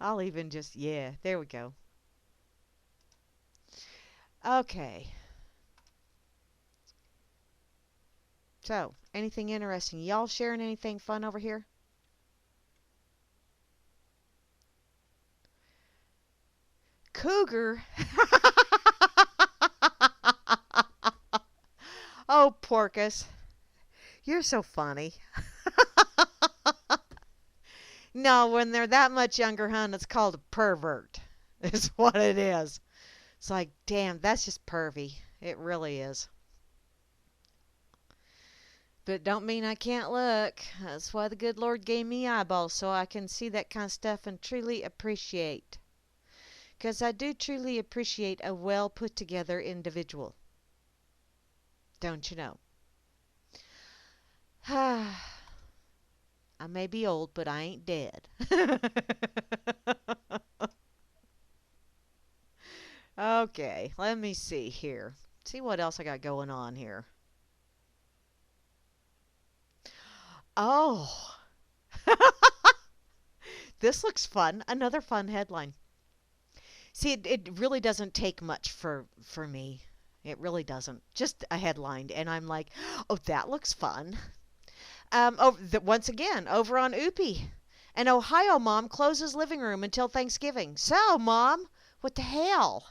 I'll even just, yeah, there we go. Okay. So, anything interesting? Y'all sharing anything fun over here? Cougar? Oh, Porcus. You're so funny. No, when they're that much younger, hun, it's called a pervert. Is what it is. It's like, damn, that's just pervy. It really is. But don't mean I can't look. That's why the good Lord gave me eyeballs, so I can see that kind of stuff and truly appreciate. Because I do truly appreciate a well put together individual. Don't you know? I may be old, but I ain't dead. Okay, let me see here. See what else I got going on here. Oh. This looks fun. Another fun headline. See, it really doesn't take much for me. It really doesn't. Just a headline, and I'm like, oh, that looks fun. Once again, over on Oopie, an Ohio mom closes living room until Thanksgiving. So, mom, what the hell?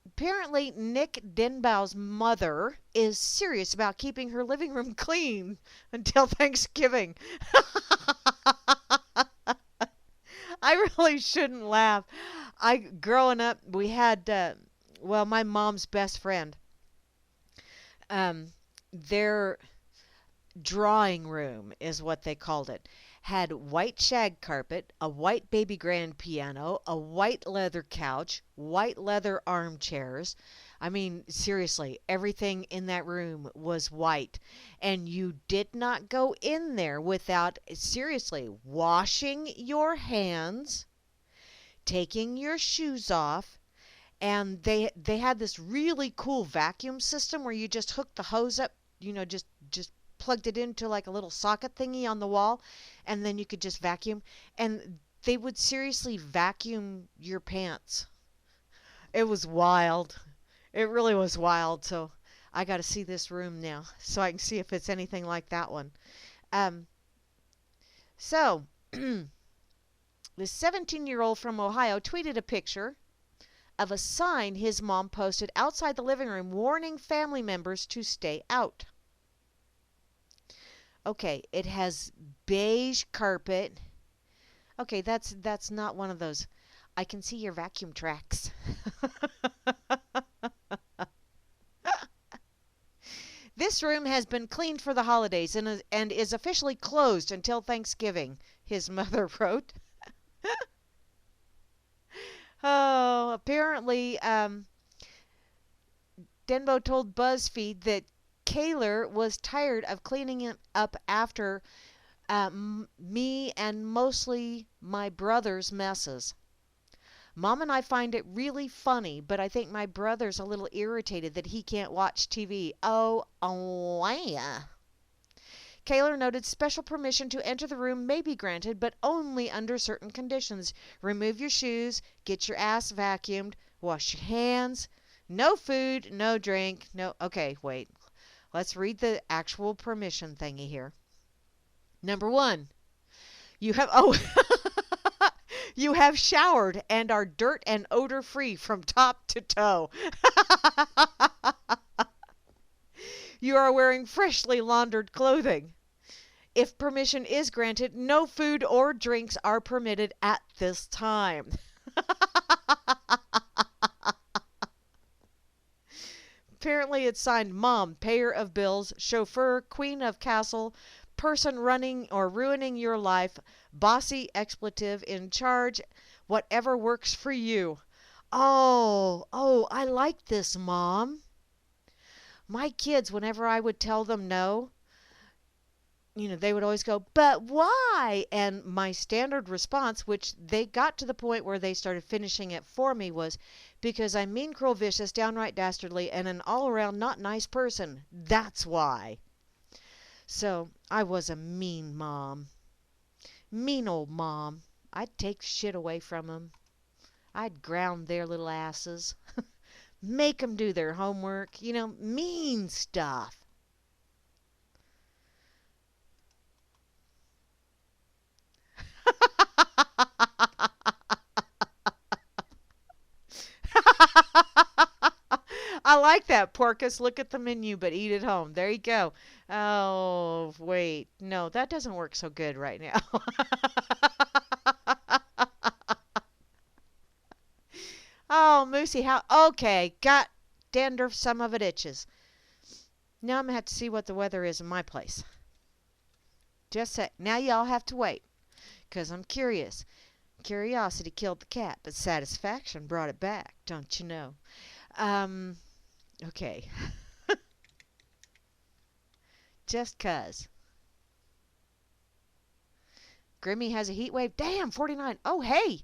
Apparently, Nick Denbaugh's mother is serious about keeping her living room clean until Thanksgiving. I really shouldn't laugh. Growing up, we had, well, my mom's best friend. Their drawing room is what they called it. Had white shag carpet, a white baby grand piano, a white leather couch, white leather armchairs. I mean, seriously, everything in that room was white. And you did not go in there without, seriously, washing your hands, taking your shoes off, and they had this really cool vacuum system where you just hooked the hose up, just plugged it into like a little socket thingy on the wall, and then you could just vacuum, and they would seriously vacuum your pants. It was wild. It really was wild. So I got to see this room now so I can see if it's anything like that one. Um, so this 17-year-old from Ohio tweeted a picture of a sign his mom posted outside the living room warning family members to stay out. Okay, it has beige carpet. Okay, that's not one of those. I can see your vacuum tracks. This room has been cleaned for the holidays and is officially closed until Thanksgiving, his mother wrote. Oh, apparently, Denbo told BuzzFeed that Kaylor was tired of cleaning it up after me and mostly my brother's messes. Mom and I find it really funny, but I think my brother's a little irritated that he can't watch TV. Oh, yeah. Kaylor noted special permission to enter the room may be granted, but only under certain conditions. Remove your shoes, get your ass vacuumed, wash your hands, no food, no drink, no... Okay, wait. Let's read the actual permission thingy here. Number 1, you have... Oh... You have showered and are dirt and odor free from top to toe. You are wearing freshly laundered clothing. If permission is granted, no food or drinks are permitted at this time. Apparently it's signed Mom, payer of bills, chauffeur, queen of castle, person running or ruining your life, bossy expletive, in charge, whatever works for you. Oh, I like this, Mom. My kids, whenever I would tell them no, they would always go, but why? And my standard response, which they got to the point where they started finishing it for me, was because I'm mean, cruel, vicious, downright dastardly, and an all-around not nice person. That's why. So I was a mean mom. Mean old mom. I'd take shit away from them. I'd ground their little asses. Make them do their homework. Mean stuff. I like that, Porcus. Look at the menu, but eat at home. There you go. Oh, wait. No, that doesn't work so good right now. Oh, Moosey, how... Okay, got dander, some of it itches. Now I'm going to have to see what the weather is in my place. Just say, now y'all have to wait, because I'm curious. Curiosity killed the cat, but satisfaction brought it back, don't you know? Okay. Just 'cause. Grimmy has a heat wave. Damn, 49. Oh, hey.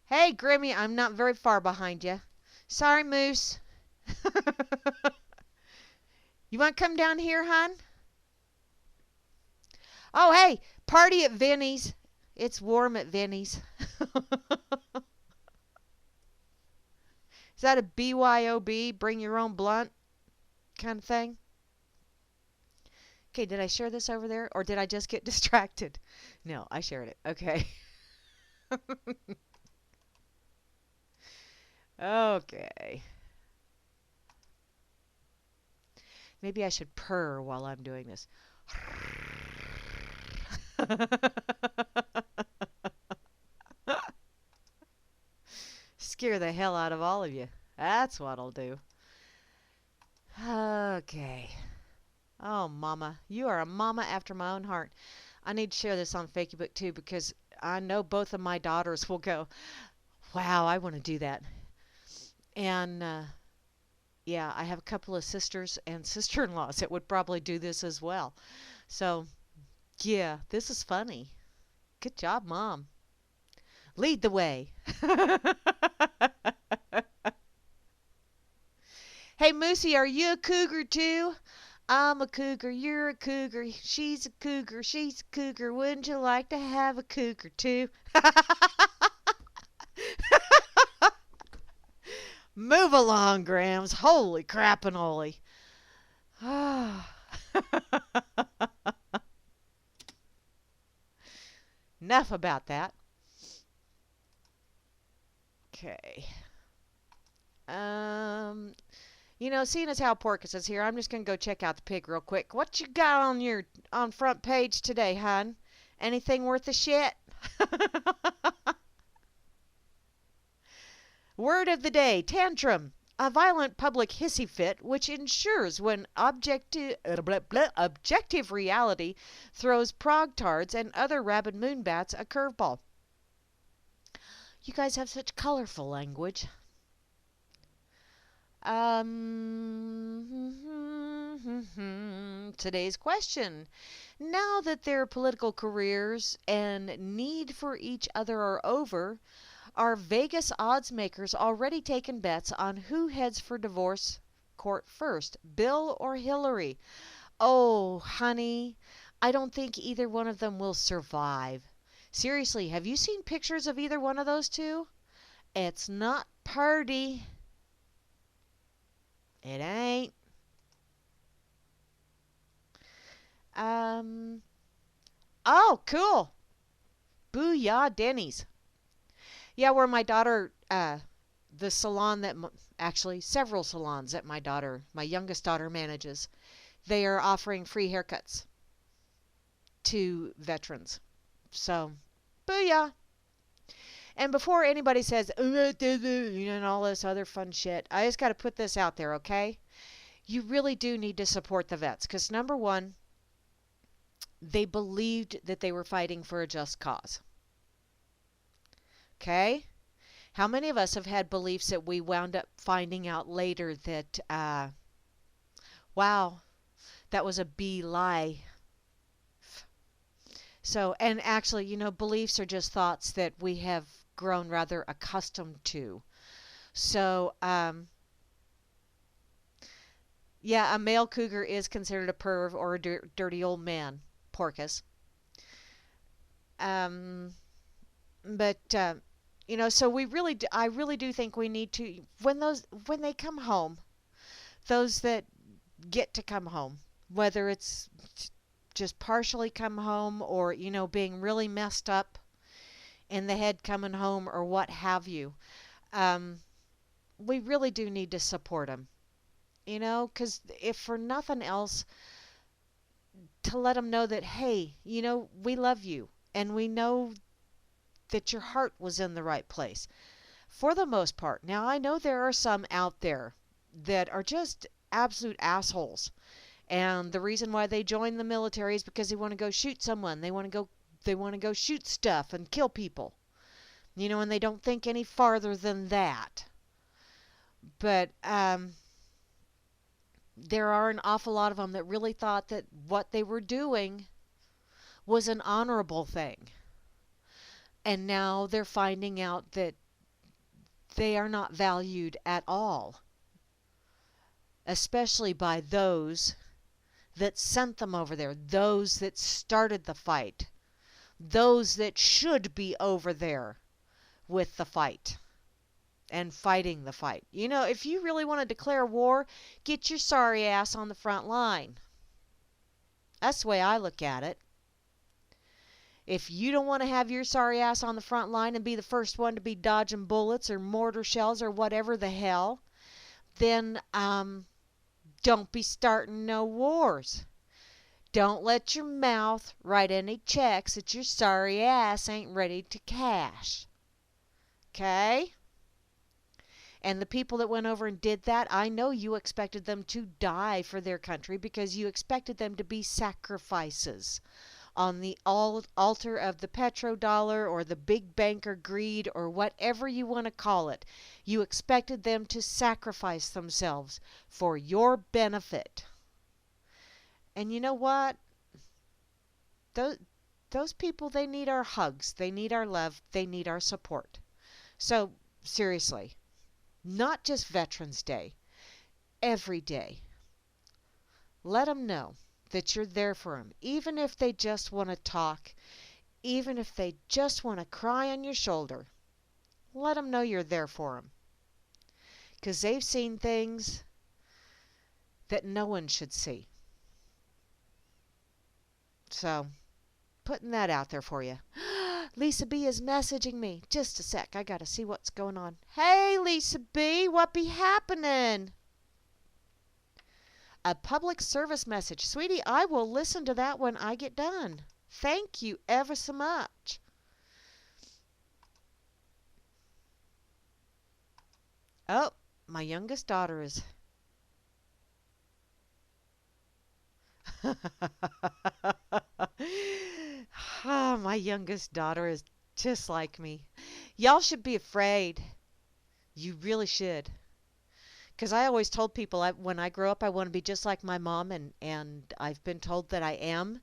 Hey, Grimmy, I'm not very far behind you. Sorry, Moose. You want to come down here, hon? Oh, hey, party at Vinny's. It's warm at Vinny's. Is that a BYOB, bring your own blunt kind of thing? Okay, did I share this over there or did I just get distracted? No, I shared it. Okay. Okay. Maybe I should purr while I'm doing this. Scare the hell out of all of you. That's what I'll do. Okay. Oh, mama. You are a mama after my own heart. I need to share this on Facebook too because I know both of my daughters will go, wow, I want to do that. And yeah, I have a couple of sisters and sister-in-laws that would probably do this as well. So, yeah, this is funny. Good job, Mom. Lead the way. Hey, Moosey, are you a cougar too? I'm a cougar, you're a cougar, she's a cougar, she's a cougar. Wouldn't you like to have a cougar too? Move along, Grams. Holy crappinoly. Enough about that. Okay. Seeing as how Porkus is here, I'm just gonna go check out the pig real quick. What you got on your front page today, hun? Anything worth a shit? Word of the day, tantrum. A violent public hissy fit which ensures when objective reality throws progtards and other rabid moonbats a curveball. You guys have such colorful language. Today's question. Now that their political careers and need for each other are over, are Vegas odds makers already taking bets on who heads for divorce court first, Bill or Hillary? Oh, honey, I don't think either one of them will survive. Seriously, have you seen pictures of either one of those two? It's not pretty. It ain't. Oh, cool. Booyah, Denny's. Yeah, where my daughter, the salon that, actually, several salons that my youngest daughter manages, they are offering free haircuts to veterans. So, booyah. And before anybody says, and all this other fun shit, I just got to put this out there, okay? You really do need to support the vets because, number one, they believed that they were fighting for a just cause. Okay? How many of us have had beliefs that we wound up finding out later that, wow, that was a lie? So, and actually, beliefs are just thoughts that we have grown rather accustomed to. So, yeah, a male cougar is considered a perv or a dirty old man, Porkus. But so I really do think we need to when they come home, those that get to come home, whether it's just partially come home or being really messed up in the head coming home or what have you, we really do need to support them, because if for nothing else, to let them know that, hey, we love you and we know that your heart was in the right place for the most part. Now, I know there are some out there that are just absolute assholes. And the reason why they join the military is because they want to go shoot someone. They want to go shoot stuff and kill people. And they don't think any farther than that. But there are an awful lot of them that really thought that what they were doing was an honorable thing. And now they're finding out that they are not valued at all, especially by those that sent them over there, those that started the fight, those that should be over there with the fight and fighting the fight. You know, if you really want to declare war, get your sorry ass on the front line. That's the way I look at it. If you don't want to have your sorry ass on the front line and be the first one to be dodging bullets or mortar shells or whatever the hell, then don't be starting no wars. Don't let your mouth write any checks that your sorry ass ain't ready to cash. Okay? And the people that went over and did that, I know you expected them to die for their country because you expected them to be sacrifices on the altar of the petrodollar or the big banker greed or whatever you want to call it. You expected them to sacrifice themselves for your benefit. And you know what? Those people, they need our hugs. They need our love. They need our support. So, seriously, not just Veterans Day, every day, let them know that you're there for them, even if they just want to talk, even if they just want to cry on your shoulder. Let them know you're there for them, because they've seen things that no one should see. So, putting that out there for you. Lisa B is messaging me. Just a sec, I gotta see what's going on. Hey, Lisa B, what be happening? A public service message. Sweetie, I will listen to that when I get done. Thank you ever so much. Oh, my youngest daughter is... Oh, my youngest daughter is just like me. Y'all should be afraid. You really should. Because I always told people when I grow up I want to be just like my mom, and I've been told that I am.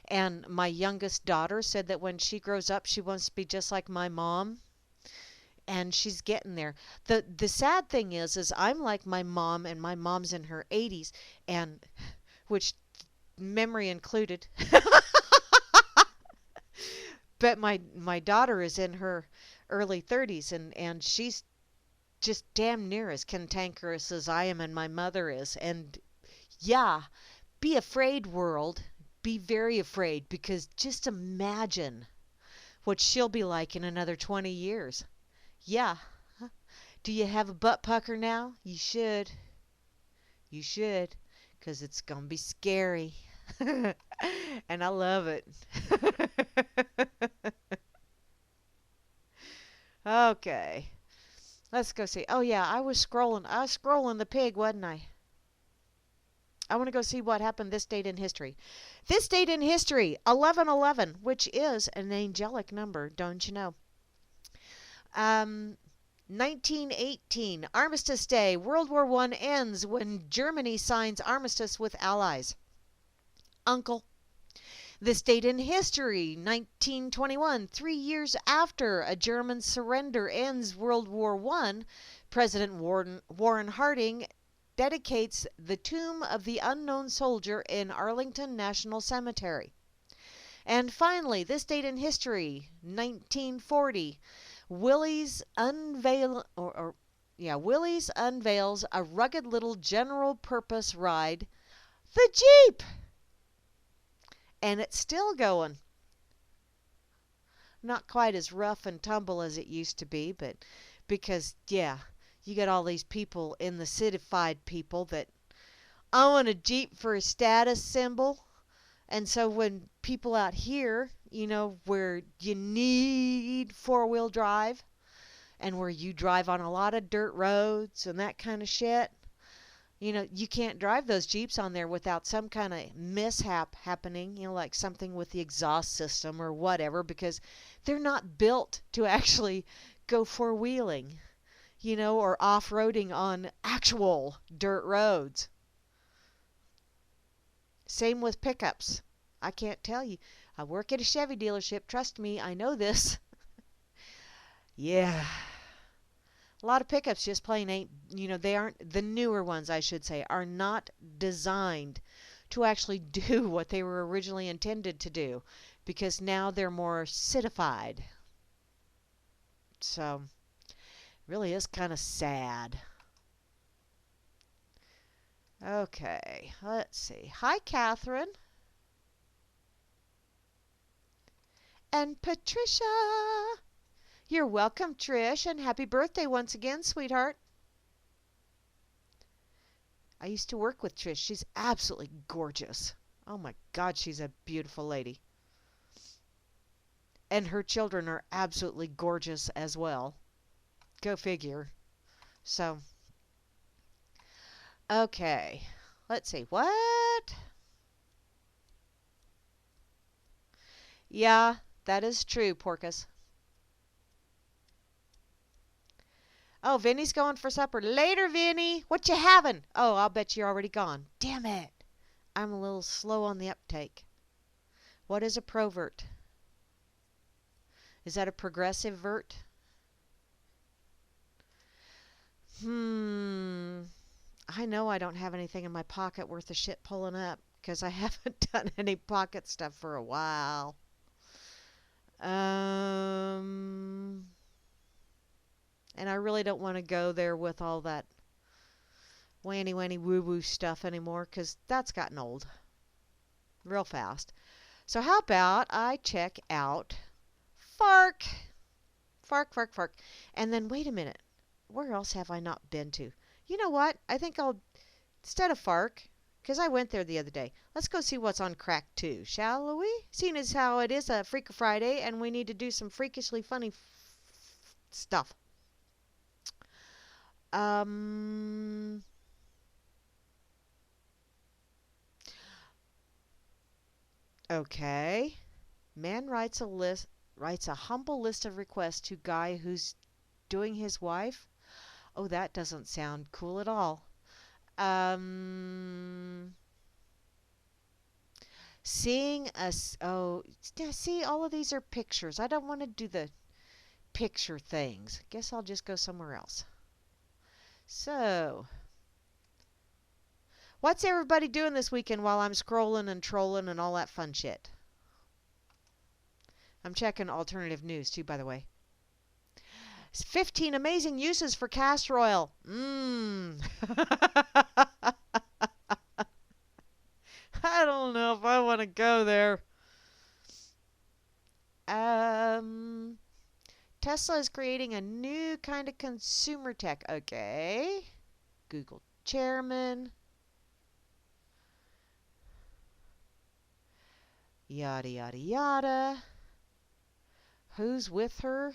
And my youngest daughter said that when she grows up she wants to be just like my mom. And she's getting there. The sad thing is I'm like my mom, and my mom's in her 80s, and which memory included. But my daughter is in her early 30s, and she's just damn near as cantankerous as I am and my mother is. And yeah, be afraid, world. Be very afraid, because just imagine what she'll be like in another 20 years. Yeah. Do you have a butt pucker now? You should. You should, because it's going to be scary. And I love it. Okay. Let's go see. Oh yeah, I was scrolling the pig, wasn't I? I want to go see what happened this date in history. This date in history, 1111, which is an angelic number, don't you know? 1918, Armistice Day. World War I ends when Germany signs armistice with Allies. Uncle. This date in history, 1921, 3 years after a German surrender ends World War I, President Warren Harding dedicates the Tomb of the Unknown Soldier in Arlington National Cemetery. And finally, this date in history, 1940, Willys unveils a rugged little general-purpose ride, the Jeep. And it's still going. Not quite as rough and tumble as it used to be, but because, yeah, you got all these people in the citified people that own a Jeep for a status symbol. And so when people out here, you know, where you need four-wheel drive and where you drive on a lot of dirt roads and that kind of shit, you know, you can't drive those Jeeps on there without some kind of mishap happening, you know, like something with the exhaust system or whatever, because they're not built to actually go four-wheeling, you know, or off-roading on actual dirt roads. Same with pickups. I can't tell you. I work at a Chevy dealership. Trust me, I know this. Yeah. A lot of pickups just plain ain't, you know, they aren't, the newer ones, I should say, are not designed to actually do what they were originally intended to do, because now they're more citified. So, really is kind of sad. Okay, let's see. Hi, Catherine. And Patricia. You're welcome, Trish, and happy birthday once again, sweetheart. I used to work with Trish. She's absolutely gorgeous. Oh my God, she's a beautiful lady. And her children are absolutely gorgeous as well. Go figure. So, okay. Let's see. What? Yeah, that is true, Porcus. Oh, Vinny's going for supper. Later, Vinny. What you having? Oh, I'll bet you're already gone. Damn it. I'm a little slow on the uptake. What is a provert? Is that a progressive vert? I know I don't have anything in my pocket worth a shit pulling up because I haven't done any pocket stuff for a while. And I really don't want to go there with all that wanny wanny woo woo stuff anymore because that's gotten old real fast. So how about I check out Fark? Fark. And then wait a minute. Where else have I not been to? You know what? I think I'll, instead of Fark, because I went there the other day, let's go see what's on Crack 2, shall we? Seeing as how it is a Freak Friday and we need to do some freakishly funny stuff. Okay. Man writes a humble list of requests to guy who's doing his wife. Oh, that doesn't sound cool at all. Seeing us. Oh, see, all of these are pictures. I don't want to do the picture things. Guess I'll just go somewhere else. So, what's everybody doing this weekend while I'm scrolling and trolling and all that fun shit? I'm checking alternative news too, by the way. 15 amazing uses for castor oil. I don't know if I want to go there. Tesla is creating a new kind of consumer tech. Okay. Google chairman. Yada, yada, yada. Who's with her?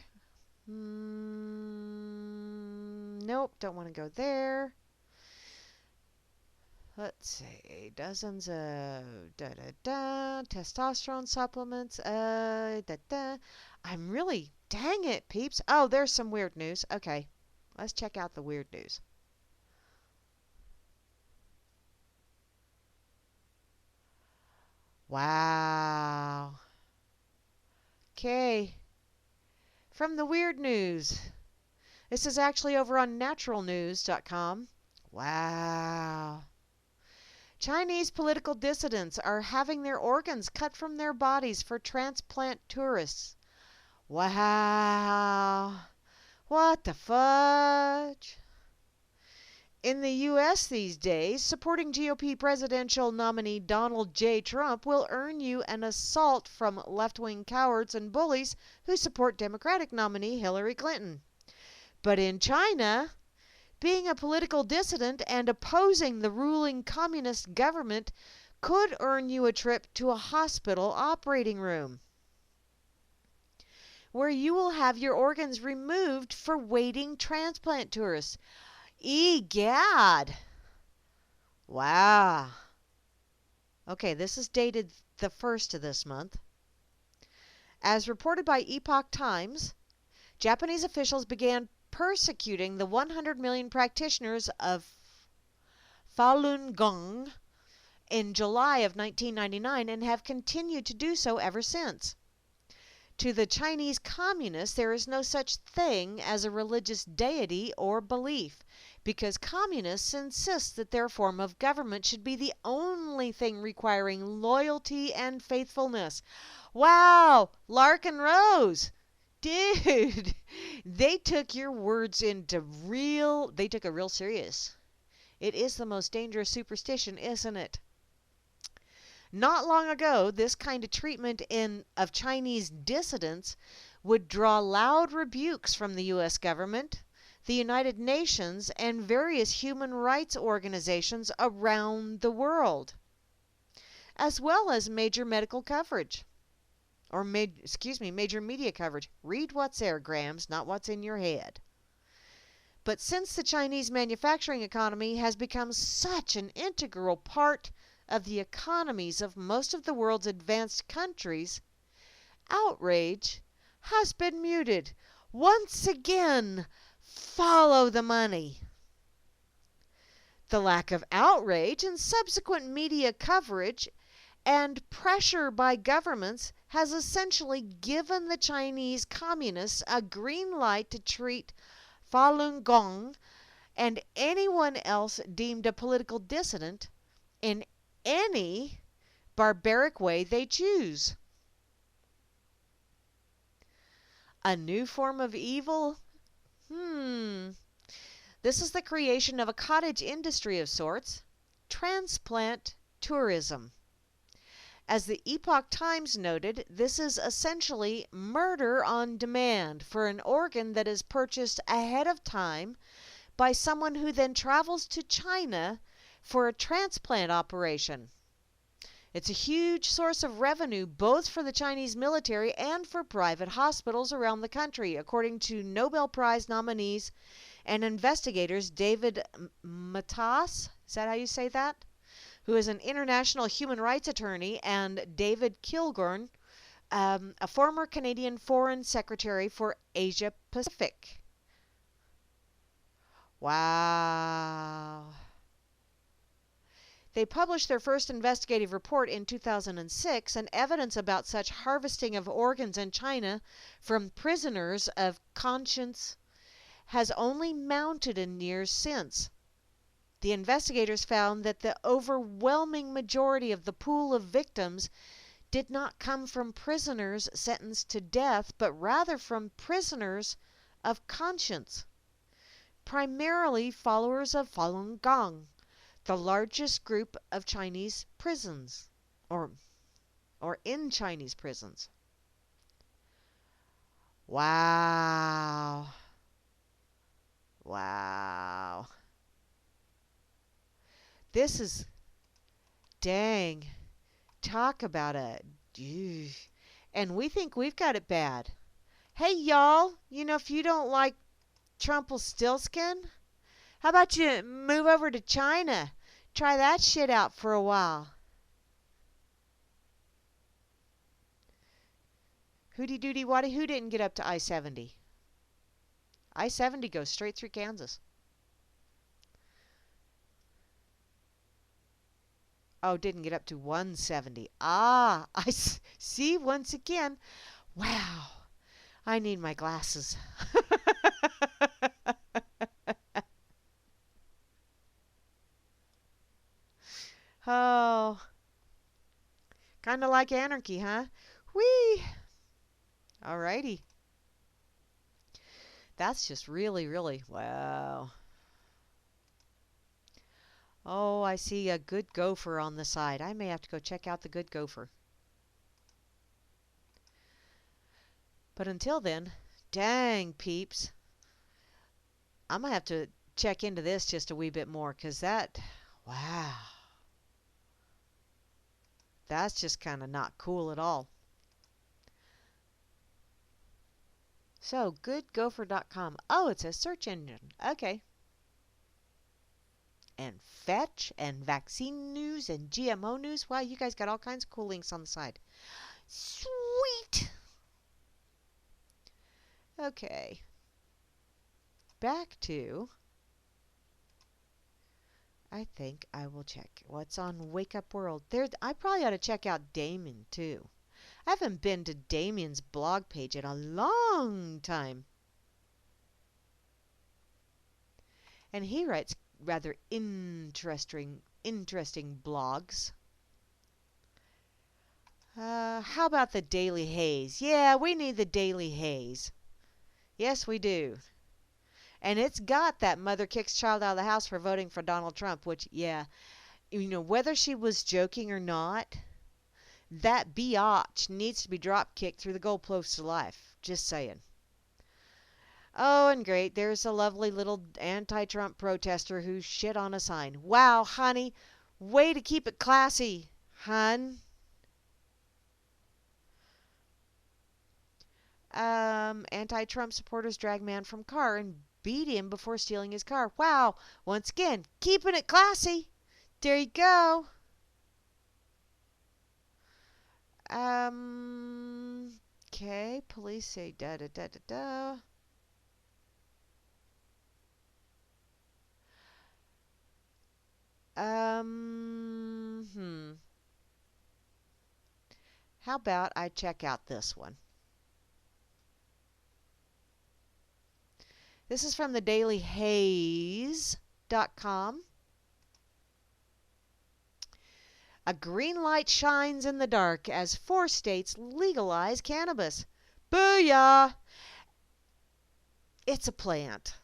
Nope, don't want to go there. Let's see, dozens of testosterone supplements. I'm really, dang it, peeps. Oh, there's some weird news. Okay, let's check out the weird news. Wow. Okay. From the weird news. This is actually over on naturalnews.com. Wow. Chinese political dissidents are having their organs cut from their bodies for transplant tourists. Wow. What the fudge? In the U.S. these days, supporting GOP presidential nominee Donald J. Trump will earn you an assault from left-wing cowards and bullies who support Democratic nominee Hillary Clinton. But in China, being a political dissident and opposing the ruling communist government could earn you a trip to a hospital operating room, where you will have your organs removed for waiting transplant tourists. Egad! Wow. Okay, this is dated the 1st of this month. As reported by Epoch Times, Japanese officials began persecuting the 100 million practitioners of Falun Gong in July of 1999 and have continued to do so ever since. To the Chinese communists, there is no such thing as a religious deity or belief. because communists insist that their form of government should be the only thing requiring loyalty and faithfulness. Wow, Larkin Rose. Dude, they took your words they took it real serious. It is the most dangerous superstition, isn't it? Not long ago, this kind of treatment of Chinese dissidents would draw loud rebukes from the U.S. government, the United Nations, and various human rights organizations around the world, as well as major medical coverage. Major media coverage. Read what's there, Grams, not what's in your head. But since the Chinese manufacturing economy has become such an integral part of the economies of most of the world's advanced countries, outrage has been muted. Once again, follow the money. The lack of outrage and subsequent media coverage and pressure by governments has essentially given the Chinese communists a green light to treat Falun Gong and anyone else deemed a political dissident in any barbaric way they choose. A new form of evil? This is the creation of a cottage industry of sorts, transplant tourism. As the Epoch Times noted, this is essentially murder on demand for an organ that is purchased ahead of time by someone who then travels to China for a transplant operation. It's a huge source of revenue both for the Chinese military and for private hospitals around the country, according to Nobel Prize nominees and investigators David Matas, is that how you say that? Who is an international human rights attorney, and David Kilgorn, a former Canadian Foreign Secretary for Asia Pacific. Wow. They published their first investigative report in 2006, and evidence about such harvesting of organs in China from prisoners of conscience has only mounted in years since. The investigators found that the overwhelming majority of the pool of victims did not come from prisoners sentenced to death, but rather from prisoners of conscience, primarily followers of Falun Gong, the largest group of Chinese prisons, or in Chinese prisons. Wow. Wow. This is, dang, talk about it. And we think we've got it bad. Hey, y'all, if you don't like Trumpelstiltskin, how about you move over to China? Try that shit out for a while. Hooty doody waddy, who didn't get up to I-70? I-70 goes straight through Kansas. Oh, didn't get up to 170. Ah, I see once again. Wow, I need my glasses. Oh, kind of like anarchy, huh? Whee! Alrighty. That's just really, really, wow. Oh, I see a good gopher on the side. I may have to go check out the good gopher. But until then, dang peeps, I'm going to have to check into this just a wee bit more, because wow. That's just kind of not cool at all. So, goodgopher.com. Oh, it's a search engine. Okay. And Fetch and vaccine news and GMO news. Wow, you guys got all kinds of cool links on the side. Sweet! Okay. Back to... I think I will check what's on Wake Up World. I probably ought to check out Damien, too. I haven't been to Damien's blog page in a long time. and he writes rather interesting blogs. How about the Daily Haze? Yeah, we need the Daily Haze. Yes, we do. And it's got that mother kicks child out of the house for voting for Donald Trump, which, yeah, whether she was joking or not, that biatch needs to be drop kicked through the goalposts of life. Just saying. Oh, and great, there's a lovely little anti-Trump protester who shit on a sign. Wow, honey, way to keep it classy, hun. Anti-Trump supporters drag man from car and beat him before stealing his car. Wow, once again, keeping it classy. There you go. Okay, police say da da da da da. How about I check out this one? This is from the dailyhaze.com. A green light shines in the dark as 4 states legalize cannabis. Booyah! It's a plant.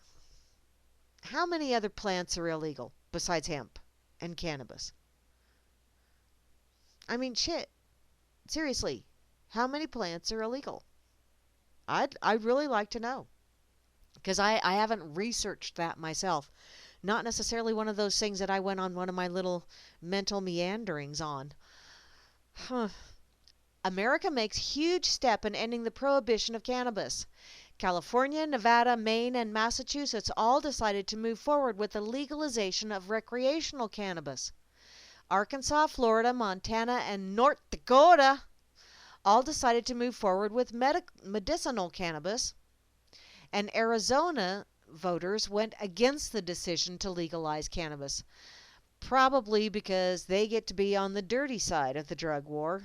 How many other plants are illegal besides hemp and cannabis? I mean, shit. Seriously, how many plants are illegal? I'd really like to know. Because I haven't researched that myself. Not necessarily one of those things that I went on one of my little mental meanderings on. Huh. America makes huge step in ending the prohibition of cannabis. California, Nevada, Maine, and Massachusetts all decided to move forward with the legalization of recreational cannabis. Arkansas, Florida, Montana, and North Dakota all decided to move forward with medicinal cannabis. And Arizona voters went against the decision to legalize cannabis, probably because they get to be on the dirty side of the drug war.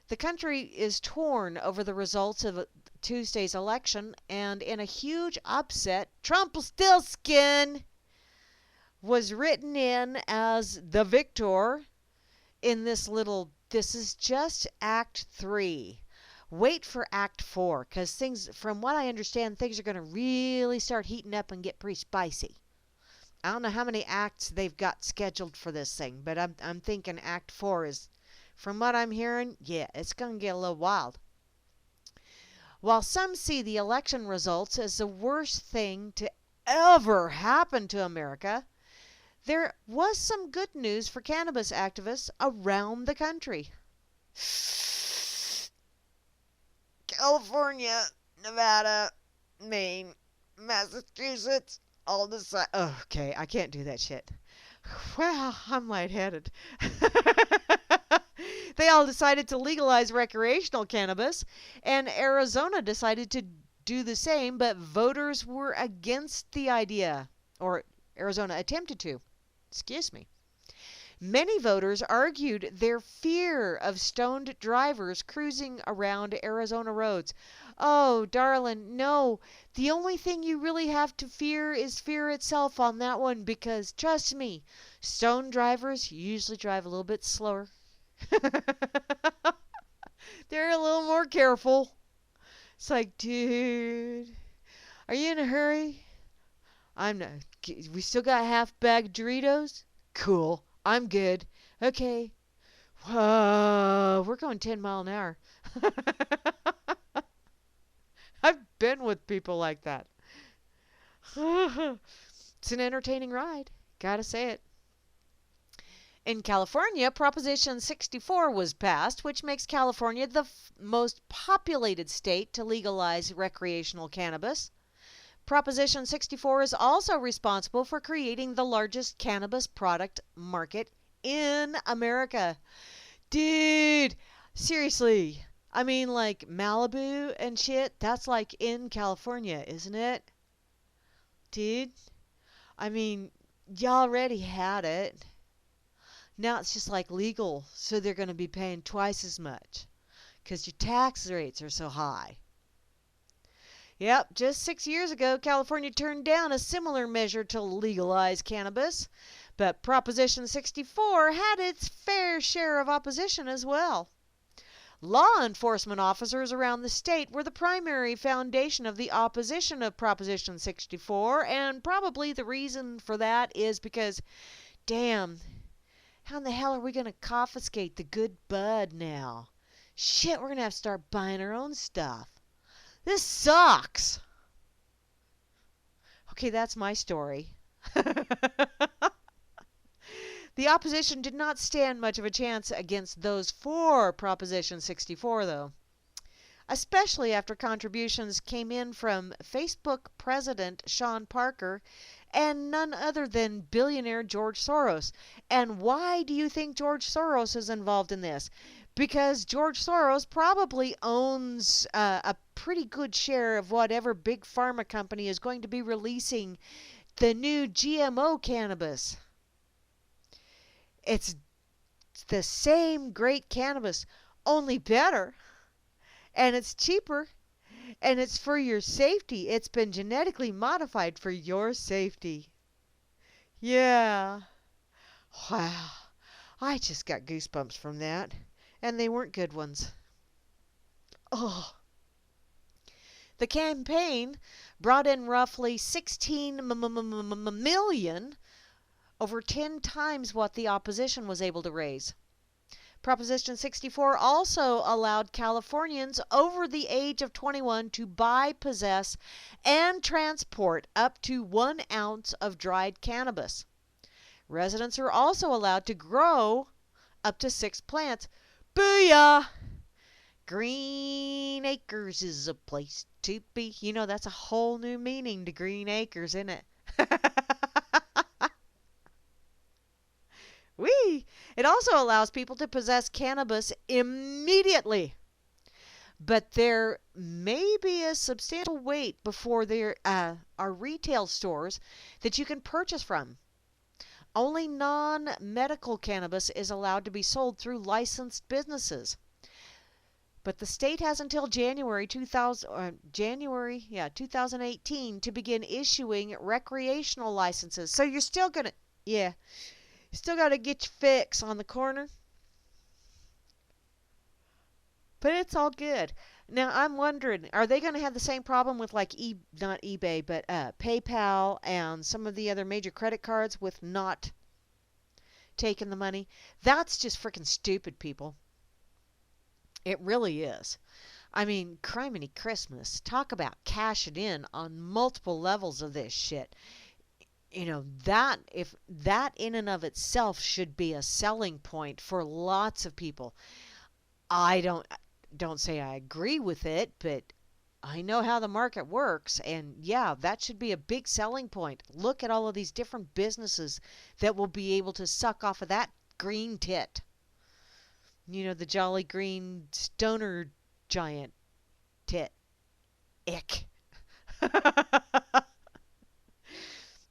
The country is torn over the results of Tuesday's election, and in a huge upset, Trumpelstiltskin was written in as the victor in this is just Act 3. Wait for Act 4, because things, from what I understand, things are going to really start heating up and get pretty spicy. I don't know how many acts they've got scheduled for this thing, but I'm thinking Act 4 is, from what I'm hearing, yeah, it's going to get a little wild. While some see the election results as the worst thing to ever happen to America, there was some good news for cannabis activists around the country. California, Nevada, Maine, Massachusetts, all decide. Oh, okay, I can't do that shit. Well, I'm lightheaded. They all decided to legalize recreational cannabis, and Arizona decided to do the same, but voters were against the idea, or Arizona attempted to. Excuse me. Many voters argued their fear of stoned drivers cruising around Arizona roads. Oh, darling, no. The only thing you really have to fear is fear itself on that one, because trust me, stoned drivers usually drive a little bit slower. They're a little more careful. It's like, dude, are you in a hurry? I'm not. We still got half bag Doritos? Cool. I'm good. Okay. Whoa, we're going 10 mile an hour. I've been with people like that. It's an entertaining ride. Gotta say it. In California, Proposition 64 was passed, which makes California the most populated state to legalize recreational cannabis. Proposition 64 is also responsible for creating the largest cannabis product market in America. Dude, seriously. I mean, like Malibu and shit, that's like in California, isn't it? Dude, I mean, you already had it. Now it's just like legal, so they're going to be paying twice as much because your tax rates are so high. Yep, just 6 years ago, California turned down a similar measure to legalize cannabis. But Proposition 64 had its fair share of opposition as well. Law enforcement officers around the state were the primary foundation of the opposition of Proposition 64, and probably the reason for that is because, damn, how in the hell are we going to confiscate the good bud now? Shit, we're going to have to start buying our own stuff. This sucks. Okay, that's my story. The opposition did not stand much of a chance against those for Proposition 64, though, especially after contributions came in from Facebook President Sean Parker and none other than billionaire George Soros. And why do you think George Soros is involved in this? Because George Soros probably owns a pretty good share of whatever big pharma company is going to be releasing the new GMO cannabis. It's the same great cannabis, only better. And it's cheaper. And it's for your safety. It's been genetically modified for your safety. Yeah. Wow. I just got goosebumps from that. And they weren't good ones. Oh. The campaign brought in roughly 16 million, over 10 times what the opposition was able to raise. Proposition 64 also allowed Californians over the age of 21 to buy, possess, and transport up to 1 ounce of dried cannabis. Residents are also allowed to grow up to 6 plants. Booyah! Green Acres is a place to be. You know, that's a whole new meaning to Green Acres, isn't it? Whee! It also allows people to possess cannabis immediately. But there may be a substantial wait before there are retail stores that you can purchase from. Only non-medical cannabis is allowed to be sold through licensed businesses. But the state has until January 2018 to begin issuing recreational licenses. So you're still going to, you still got to get your fix on the corner. But it's all good. Now, I'm wondering, are they going to have the same problem with like, not eBay, but PayPal and some of the other major credit cards with not taking the money? That's just freaking stupid, people. It really is. I mean, criminy Christmas. Talk about cashing in on multiple levels of this shit. You know, if that in and of itself should be a selling point for lots of people. I don't say I agree with it, but I know how the market works, and yeah, that should be a big selling point. Look at all of these different businesses that will be able to suck off of that green tit. You know, the jolly green stoner giant tit. Ick.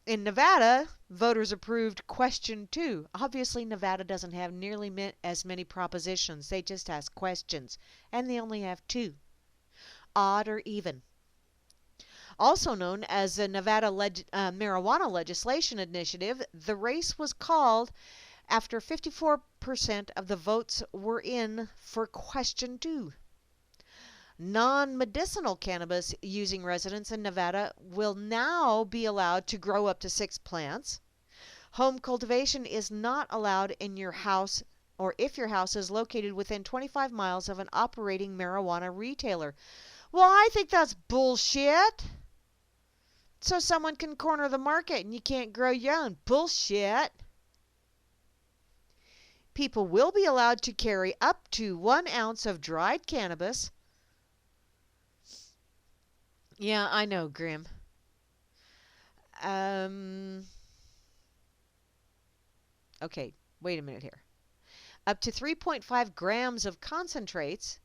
In Nevada, voters approved Question 2. Obviously, Nevada doesn't have nearly as many propositions. They just ask questions, and they only have 2. Odd or even. Also known as the Nevada Marijuana Legislation Initiative, the race was called after 54% of the votes were in for Question 2. Non-medicinal cannabis using residents in Nevada will now be allowed to grow up to 6 plants. Home cultivation is not allowed in your house or if your house is located within 25 miles of an operating marijuana retailer. Well, I think that's bullshit. So someone can corner the market and you can't grow your own. Bullshit. People will be allowed to carry up to 1 ounce of dried cannabis. Yeah, I know, Grim. Okay, wait a minute here. Up to 3.5 grams of concentrates,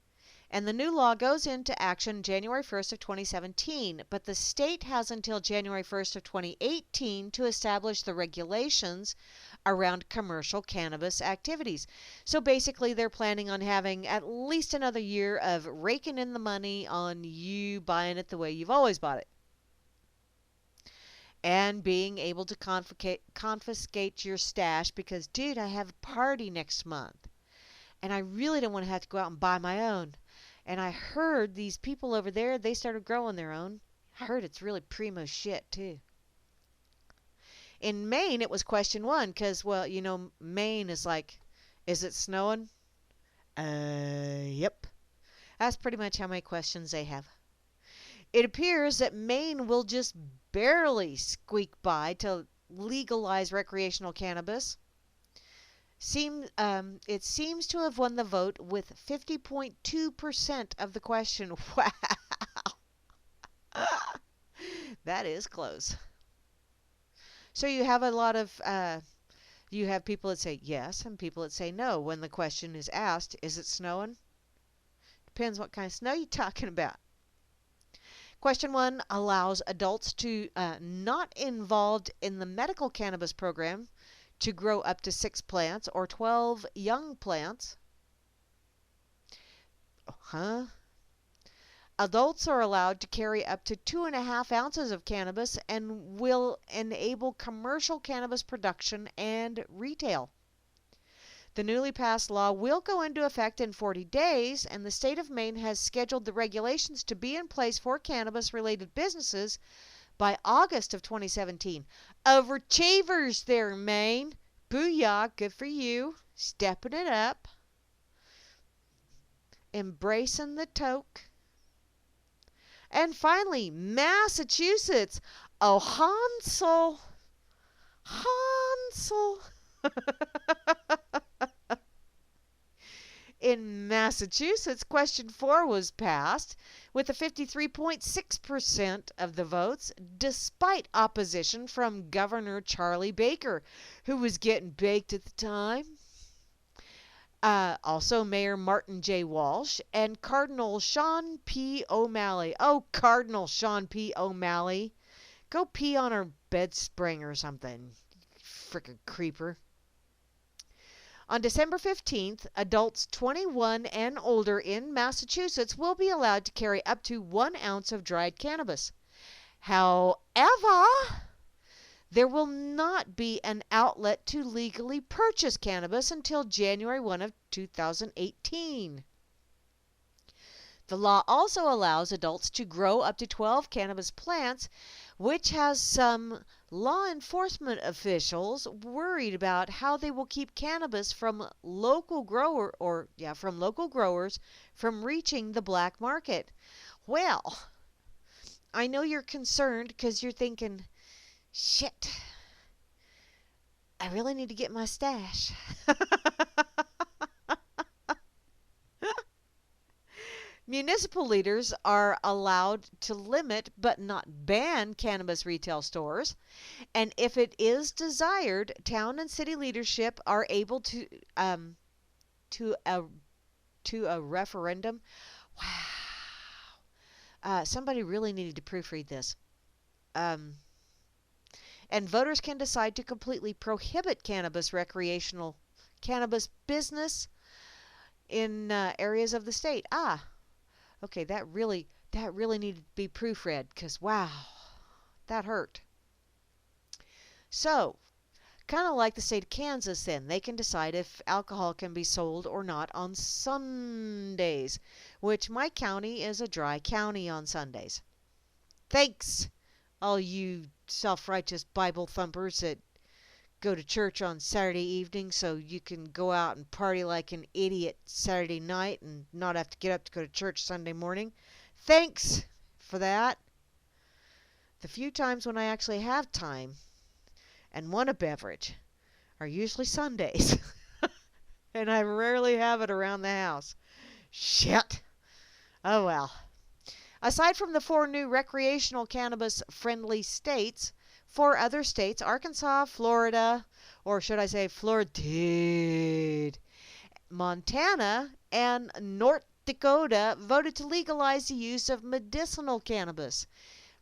and the new law goes into action January 1st of 2017, but the state has until January 1st of 2018 to establish the regulations around commercial cannabis activities. So basically, they're planning on having at least another year of raking in the money on you buying it the way you've always bought it. And being able to confiscate your stash because, dude, I have a party next month. And I really don't want to have to go out and buy my own. And I heard these people over there, they started growing their own. I heard it's really primo shit, too. In Maine, it was question one because, well, Maine is like, is it snowing? Yep. That's pretty much how many questions they have. It appears that Maine will just barely squeak by to legalize recreational cannabis. It seems to have won the vote with 50.2% of the question. Wow. That is close. So you have a lot of you have people that say yes and people that say no when the question is asked, is it snowing? Depends what kind of snow you're talking about. Question 1 allows adults to not involved in the medical cannabis program to grow up to 6 plants or 12 young plants. Huh? Adults are allowed to carry up to 2.5 ounces of cannabis and will enable commercial cannabis production and retail. The newly passed law will go into effect in 40 days, and the state of Maine has scheduled the regulations to be in place for cannabis-related businesses by August of 2017. Overachievers there, Maine. Booyah, good for you. Stepping it up. Embracing the toke. And finally, Massachusetts. Oh, Hansel. Hansel. In Massachusetts, question 4 was passed with a 53.6% of the votes, despite opposition from Governor Charlie Baker, who was getting baked at the time. Also, Mayor Martin J. Walsh and Cardinal Sean P. O'Malley. Oh, Cardinal Sean P. O'Malley. Go pee on our bed spring or something. Frickin' creeper. On December 15th, adults 21 and older in Massachusetts will be allowed to carry up to 1 ounce of dried cannabis. However, there will not be an outlet to legally purchase cannabis until January 1 of 2018. The law also allows adults to grow up to 12 cannabis plants, which has some law enforcement officials worried about how they will keep cannabis from local growers from reaching the black market. Well, I know you're concerned because you're thinking, shit, I really need to get my stash. Municipal leaders are allowed to limit but not ban cannabis retail stores, and if it is desired, town and city leadership are able to a referendum. Wow. Somebody really needed to proofread this. And voters can decide to completely prohibit cannabis business in areas of the state. Okay, that really needed to be proofread because wow, that hurt. So, kind of like the state of Kansas then, they can decide if alcohol can be sold or not on Sundays, which my county is a dry county on Sundays. Thanks, all you self-righteous Bible thumpers that go to church on Saturday evening so you can go out and party like an idiot Saturday night and not have to get up to go to church Sunday morning. Thanks for that. The few times when I actually have time and want a beverage are usually Sundays. And I rarely have it around the house. Shit. Oh well. Aside from the 4 new recreational cannabis-friendly states, 4 other states, Arkansas, Florida, or should I say Florida, Montana, and North Dakota, voted to legalize the use of medicinal cannabis.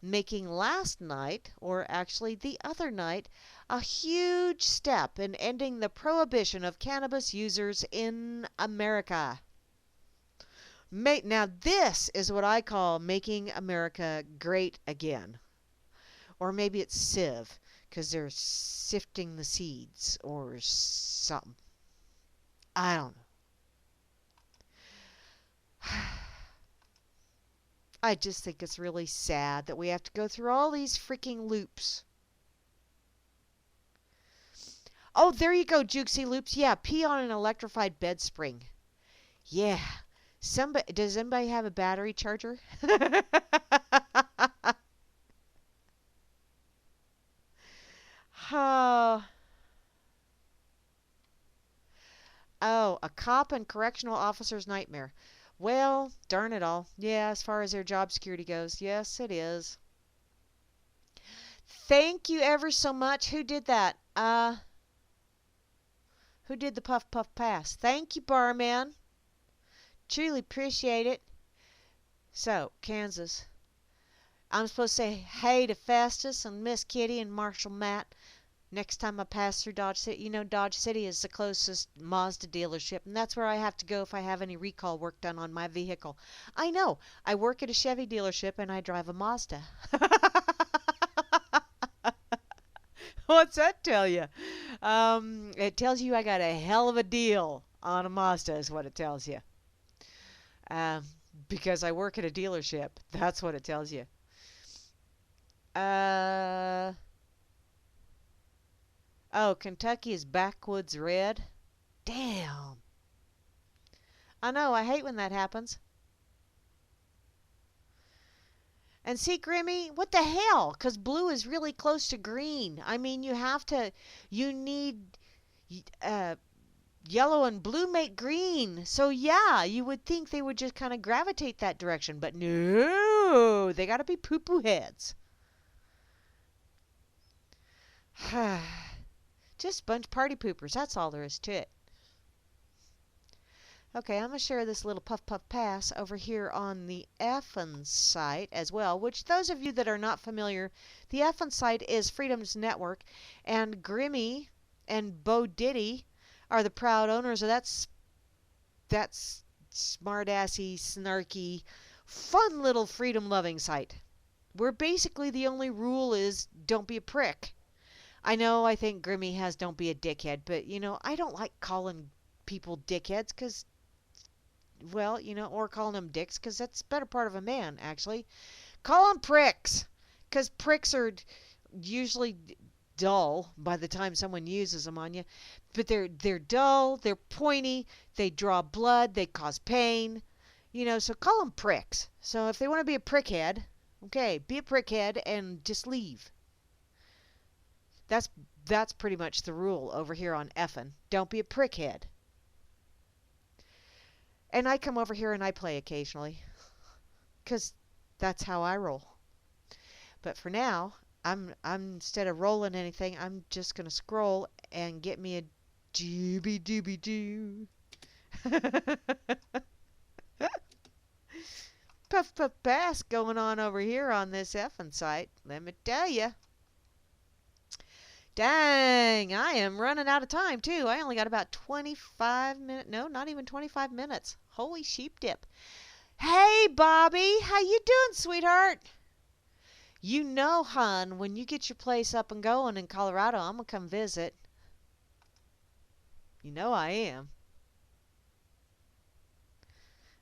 making last night, or actually the other night, a huge step in ending the prohibition of cannabis users in America. Now, this is what I call making America great again. Or maybe it's sieve, because they're sifting the seeds or something. I don't know. I just think it's really sad that we have to go through all these freaking loops. Oh, there you go, Jukesy Loops. Yeah, pee on an electrified bed spring. Yeah. Does anybody have a battery charger? Oh, oh, a cop and correctional officer's nightmare. Well, darn it all. Yeah, as far as their job security goes, yes, it is. Thank you ever so much. Who did that? Who did the puff puff pass? Thank you, barman. Truly appreciate it. So, Kansas. I'm supposed to say hey to Festus and Miss Kitty and Marshall Matt next time I pass through Dodge City. You know, Dodge City is the closest Mazda dealership, and that's where I have to go if I have any recall work done on my vehicle. I know. I work at a Chevy dealership and I drive a Mazda. What's that tell you? It tells you I got a hell of a deal on a Mazda, is what it tells you. Um, because I work at a dealership. That's what it tells you. Uh, oh, Kentucky is backwoods red. Damn. I know, I hate when that happens. And see, Grimmy, what the hell? Because blue is really close to green. I mean, you need uh, yellow and blue make green. So, yeah, you would think they would just kind of gravitate that direction. But no, they got to be poo poo heads. Just a bunch of party poopers. That's all there is to it. Okay, I'm going to share this little Puff Puff Pass over here on the Effin site as well, which those of you that are not familiar, the Effin site is Freedom's Network, and Grimmy and Bo Diddy are the proud owners of that smart-assy, snarky, fun little freedom-loving site, where basically the only rule is don't be a prick. I know I think Grimmy has don't be a dickhead, but, I don't like calling people dickheads because well, or calling them dicks, because that's the better part of a man, actually. Call them pricks, because pricks are usually dull by the time someone uses them on you. But they're dull, they're pointy, they draw blood, they cause pain. So call them pricks. So if they want to be a prickhead, okay, be a prickhead and just leave. That's that's pretty much the rule over here on Effin. Don't be a prickhead. And I come over here and I play occasionally, 'cause that's how I roll. But for now, I'm instead of rolling anything, I'm just gonna scroll and get me a dooby dooby doo. Puff puff pass going on over here on this effing site. Let me tell you. Dang, I am running out of time too. I only got about 25 minutes. No, not even 25 minutes. Holy sheep dip. Hey, Bobby, how you doing, sweetheart? You know, hon, when you get your place up and going in Colorado, I'm gonna come visit. You know I am.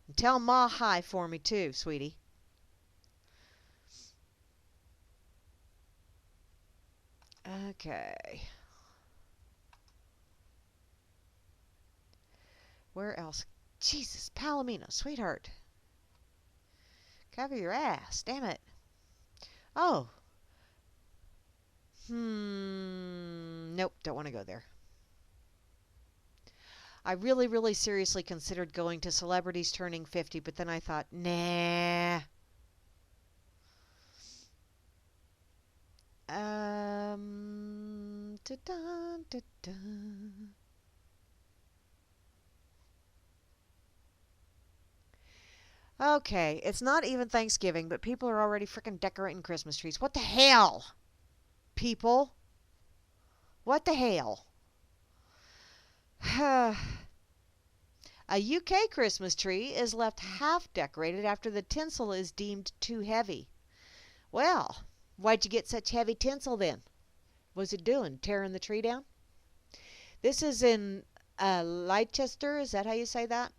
And tell Ma hi for me too, sweetie. Okay. Where else? Jesus, Palomino, sweetheart. Cover your ass, damn it. Oh. Nope, don't want to go there. I really, really seriously considered going to Celebrities Turning 50, but then I thought, nah. Da-dun, da-dun. Okay, it's not even Thanksgiving, but people are already freaking decorating Christmas trees. What the hell, people? What the hell? A UK Christmas tree is left half decorated after the tinsel is deemed too heavy. Well, why'd you get such heavy tinsel then? What's it doing? Tearing the tree down? This is in Leicester. Is that how you say that?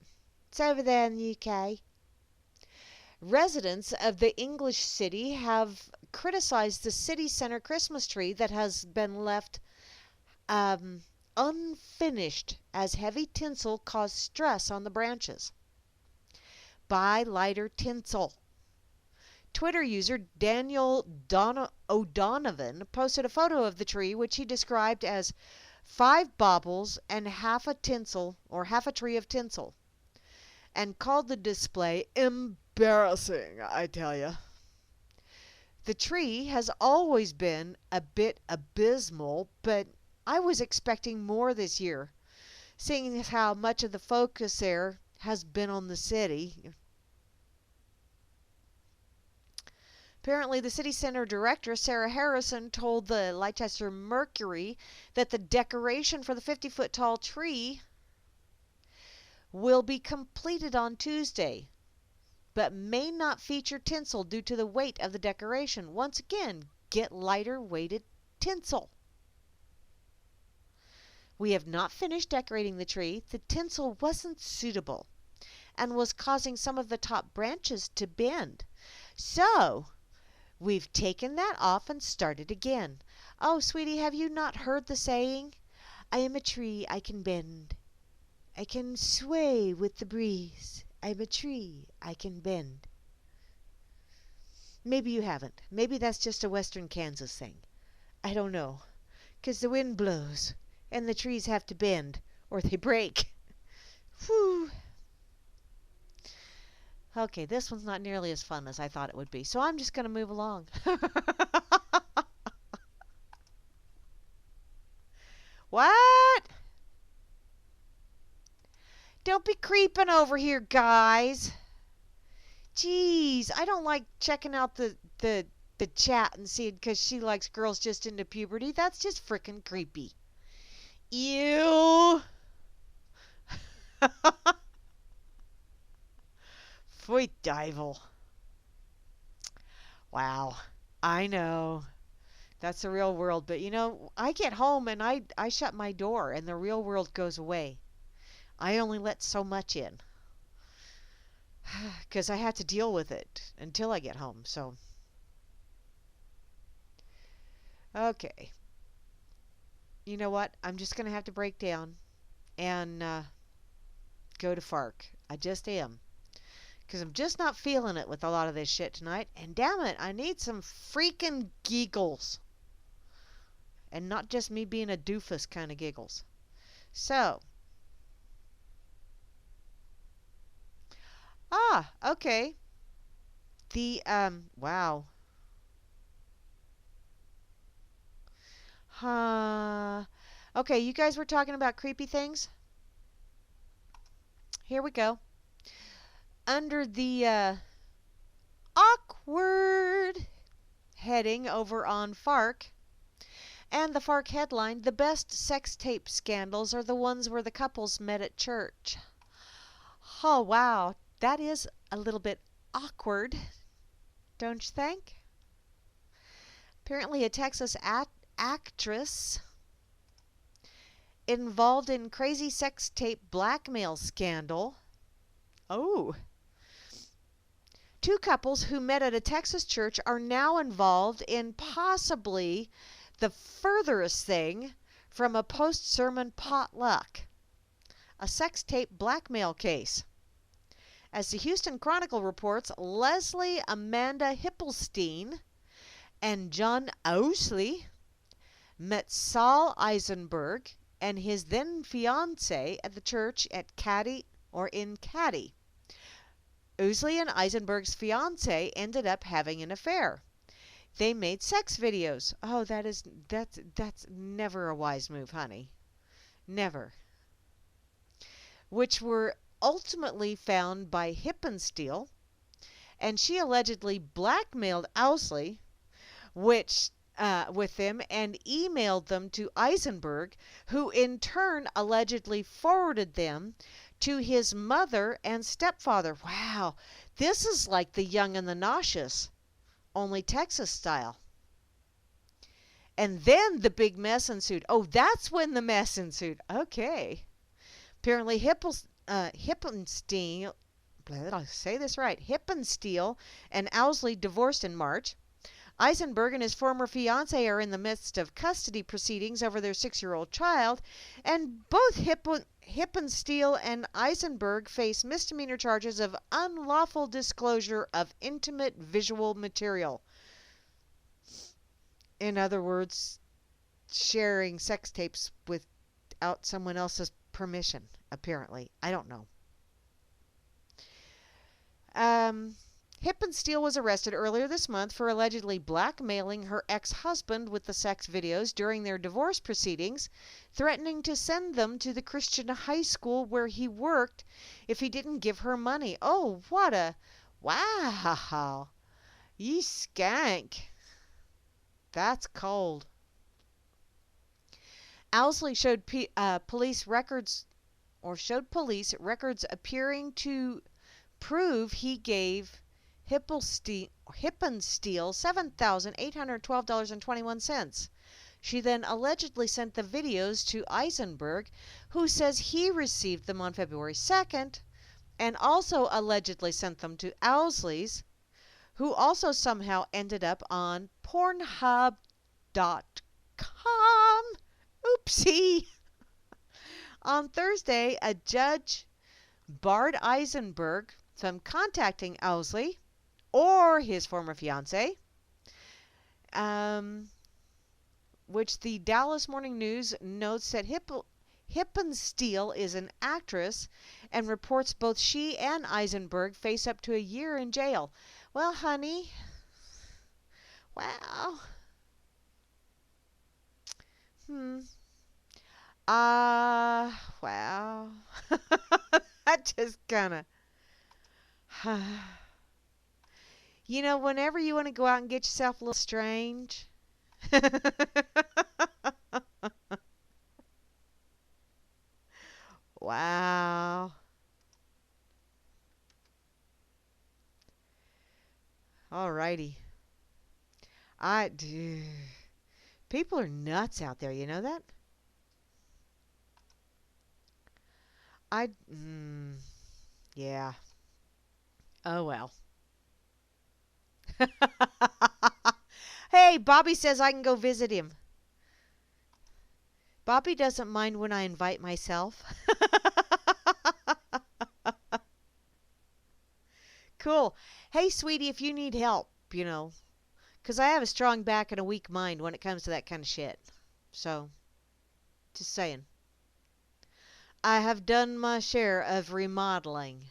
It's over there in the UK. Residents of the English city have criticized the city center Christmas tree that has been left unfinished as heavy tinsel caused stress on the branches. Buy lighter tinsel. Twitter user Daniel O'Donovan posted a photo of the tree, which he described as 5 baubles and half a tinsel or half a tree of tinsel, and called the display embarrassing, I tell you. The tree has always been a bit abysmal, but I was expecting more this year, seeing as how much of the focus there has been on the city. Apparently, the city center director, Sarah Harrison, told the Leicester Mercury that the decoration for the 50-foot tall tree will be completed on Tuesday, but may not feature tinsel due to the weight of the decoration. Once again, get lighter weighted tinsel. We have not finished decorating the tree. The tinsel wasn't suitable and was causing some of the top branches to bend. So, we've taken that off and started again. Oh, sweetie, have you not heard the saying? I am a tree, I can bend. I can sway with the breeze. I'm a tree, I can bend. Maybe you haven't. Maybe that's just a Western Kansas thing. I don't know. 'Cause the wind blows, and the trees have to bend, or they break. Whew. Okay, this one's not nearly as fun as I thought it would be, so I'm just going to move along. What? Don't be creeping over here, guys. Jeez, I don't like checking out the chat and seeing because she likes girls just into puberty. That's just frickin' creepy. Ew. Pfui, Dival. Wow. I know. That's the real world. But you know, I get home and I shut my door and the real world goes away. I only let so much in. Because I have to deal with it until I get home. So, okay. You know what? I'm just going to have to break down and go to Fark. I just am. Because I'm just not feeling it with a lot of this shit tonight. And damn it, I need some freaking giggles. And not just me being a doofus kind of giggles. So. Okay. Wow. Okay, you guys were talking about creepy things? Here we go. Under the awkward heading over on Fark, and the Fark headline, the best sex tape scandals are the ones where the couples met at church. Oh, wow. That is a little bit awkward, don't you think? Apparently, a Texas actress involved in crazy sex tape blackmail scandal. Oh. 2 couples who met at a Texas church are now involved in possibly the furthest thing from a post-sermon potluck, a sex tape blackmail case. As the Houston Chronicle reports, Leslie Amanda Hippelstein and John Ousley met Saul Eisenberg and his then fiancée at the church at in Caddy. Ousley and Eisenberg's fiancée ended up having an affair. They made sex videos. Oh, that's never a wise move, honey. Never. Which were ultimately found by Hippensteel, and she allegedly blackmailed Owsley, which with them, and emailed them to Eisenberg, who in turn allegedly forwarded them to his mother and stepfather. Wow, this is like The Young and the Nauseous, only Texas style. And then the big mess ensued. Oh, that's when the mess ensued. Okay. Apparently, Hippenstein, did I say this right? Hippensteel and Owsley divorced in March. Eisenberg and his former fiancee are in the midst of custody proceedings over their 6-year-old child, and both Hippensteel and Eisenberg face misdemeanor charges of unlawful disclosure of intimate visual material. In other words, sharing sex tapes without someone else's permission, apparently. I don't know. Hippensteel was arrested earlier this month for allegedly blackmailing her ex-husband with the sex videos during their divorce proceedings, threatening to send them to the Christian high school where he worked if he didn't give her money. Oh, what a... Wow. Ye skank. That's cold. Owsley showed police records appearing to prove he gave Hippensteel $7,812.21. She then allegedly sent the videos to Eisenberg, who says he received them on February 2nd, and also allegedly sent them to Owsley's, who also somehow ended up on Pornhub.com. Oopsie! On Thursday, a judge barred Eisenberg from contacting Owsley or his former fiancée, which the Dallas Morning News notes that Hippensteel is an actress and reports both she and Eisenberg face up to a year in jail. Well, honey, wow. Wow. That just kind of... You know, whenever you want to go out and get yourself a little strange. Wow. Alrighty. I do. People are nuts out there, you know that? Yeah. Oh well. Hey, Bobby says I can go visit him. Bobby doesn't mind when I invite myself. Cool. Hey, sweetie, if you need help, you know, because I have a strong back and a weak mind when it comes to that kind of shit. So, just saying. I have done my share of remodeling.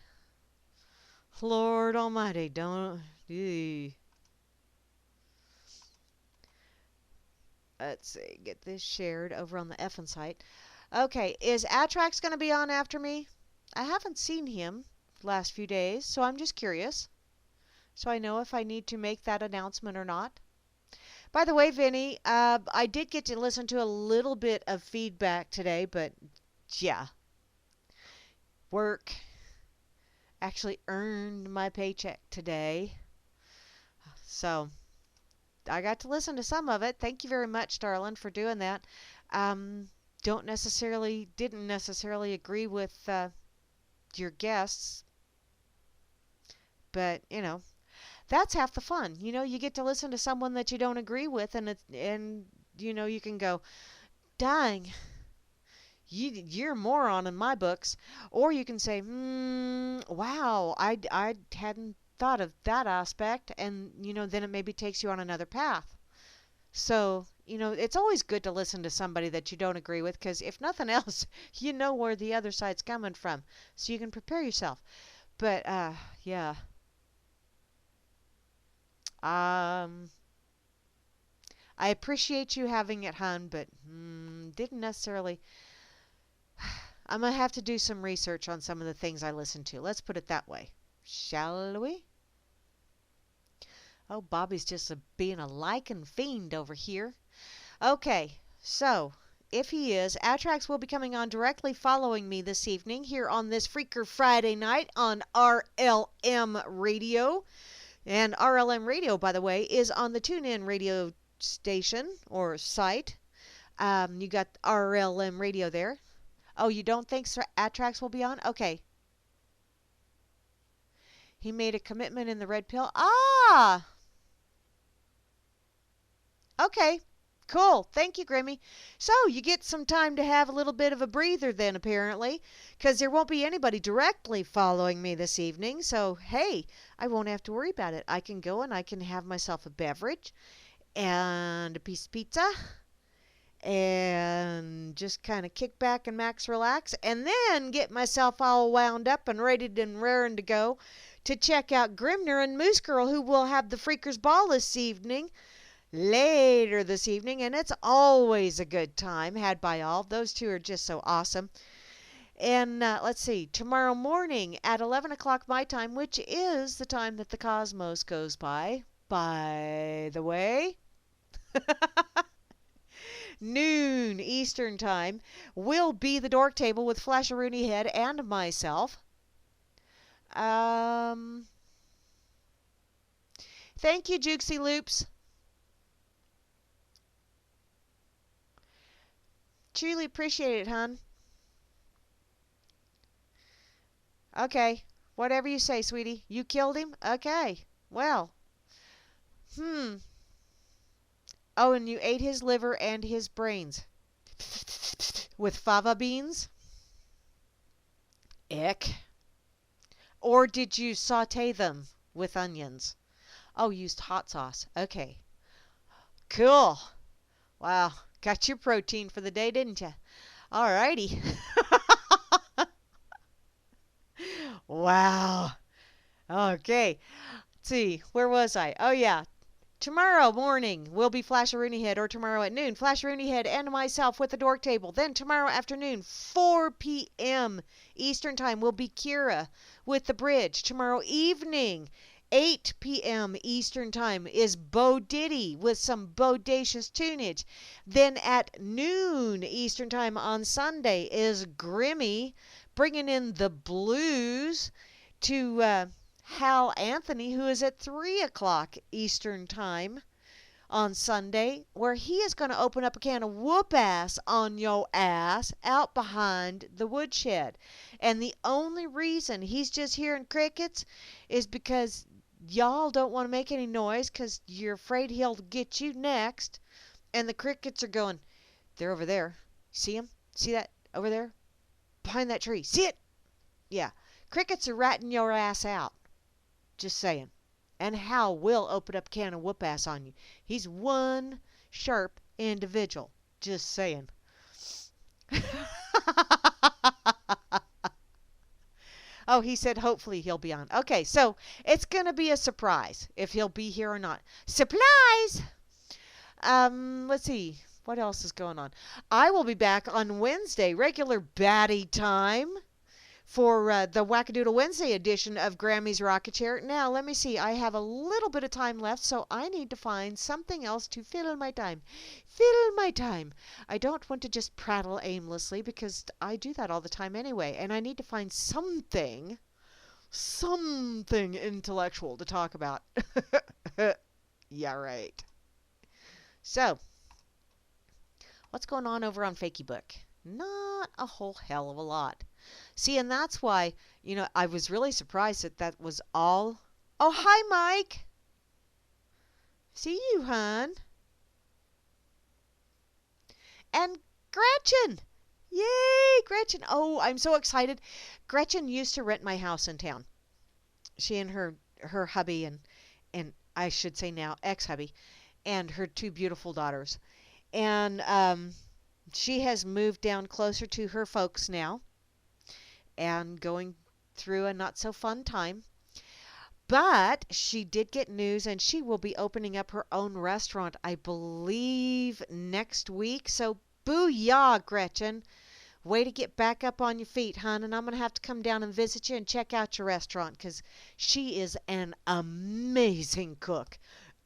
Lord Almighty, don't... Let's see, get this shared over on the effing site. Okay, is Atrax going to be on after me? I haven't seen him the last few days, so I'm just curious. So I know if I need to make that announcement or not. By the way, Vinny, I did get to listen to a little bit of feedback today, but yeah. Work actually earned my paycheck today. So I got to listen to some of it. Thank you very much, darling, for doing that. Didn't necessarily agree with your guests, but you know, that's half the fun. You know, you get to listen to someone that you don't agree with, and you know, you can go, dang, you're a moron in my books, or you can say, wow, I hadn't thought of that aspect, and you know, then it maybe takes you on another path. So, you know, it's always good to listen to somebody that you don't agree with, because if nothing else, you know where the other side's coming from, so you can prepare yourself. But yeah. I appreciate you having it, hun, but didn't necessarily. I'm gonna have to do some research on some of the things I listen to. Let's put it that way. Shall we? Oh, Bobby's just being a lichen fiend over here. Okay, so if he is, Atrax will be coming on directly following me this evening here on this Freaker Friday night on RLM Radio. And RLM Radio, by the way, is on the TuneIn radio station or site. You got RLM Radio there. Oh, you don't think Atrax will be on? Okay. He made a commitment in the red pill. Ah! Okay. Cool. Thank you, Grammy. So you get some time to have a little bit of a breather then, apparently, because there won't be anybody directly following me this evening. So, hey, I won't have to worry about it. I can go and I can have myself a beverage and a piece of pizza and just kind of kick back and max relax and then get myself all wound up and ready and raring to go to check out Grimner and Moose Girl, who will have the Freakers Ball this evening, later this evening, and it's always a good time had by all. Those two are just so awesome. And let's see, tomorrow morning at 11 o'clock my time, which is the time that the cosmos goes by the way, noon Eastern time, will be the Dork Table with Flasheroony Head and myself. Thank you, Jukesy Loops. Truly appreciate it, hon. Okay, whatever you say, sweetie. You killed him? Okay, well. Oh, and you ate his liver and his brains. With fava beans? Ick. Or did you saute them with onions? Oh, used hot sauce. Okay. Cool. Wow. Got your protein for the day, didn't you? Alrighty. Wow. Okay. Let's see. Where was I? Oh, yeah. Tomorrow morning will be Flasheroony Head, or tomorrow at noon, Flasheroony Head and myself with the Dork Table. Then tomorrow afternoon, 4 p.m. Eastern Time, will be Kira with the Bridge. Tomorrow evening, 8 p.m. Eastern Time, is Bo Diddy with some bodacious tunage. Then at noon Eastern Time on Sunday is Grimmy bringing in the blues to Hal Anthony, who is at 3 o'clock Eastern Time on Sunday, where he is going to open up a can of whoop ass on yo ass out behind the woodshed. And the only reason he's just hearing crickets is because y'all don't want to make any noise because you're afraid he'll get you next. And the crickets are going, they're over there. See him? See that over there? Behind that tree. See it? Yeah. Crickets are ratting your ass out. Just saying. And Hal will open up a can of whoop ass on you. He's one sharp individual. Just saying. Oh, he said hopefully he'll be on. Okay, so it's going to be a surprise if he'll be here or not. Supplies! Let's see. What else is going on? I will be back on Wednesday, regular baddie time, for the Wackadoodle Wednesday edition of Grammy's Rocket Chair. Now, let me see. I have a little bit of time left, so I need to find something else to fill my time. Fill my time. I don't want to just prattle aimlessly because I do that all the time anyway, and I need to find something intellectual to talk about. Yeah, right. So, what's going on over on Fakey Book? Not a whole hell of a lot. See, and that's why, I was really surprised that was all. Oh, hi, Mike. See you, hon. And Gretchen. Yay, Gretchen. Oh, I'm so excited. Gretchen used to rent my house in town. She and her hubby and I should say now ex-hubby and her two beautiful daughters. And she has moved down closer to her folks now and going through a not so fun time. But she did get news, and she will be opening up her own restaurant, I believe, next week. So booyah, Gretchen. Way to get back up on your feet, hon, and I'm going to have to come down and visit you and check out your restaurant because she is an amazing cook.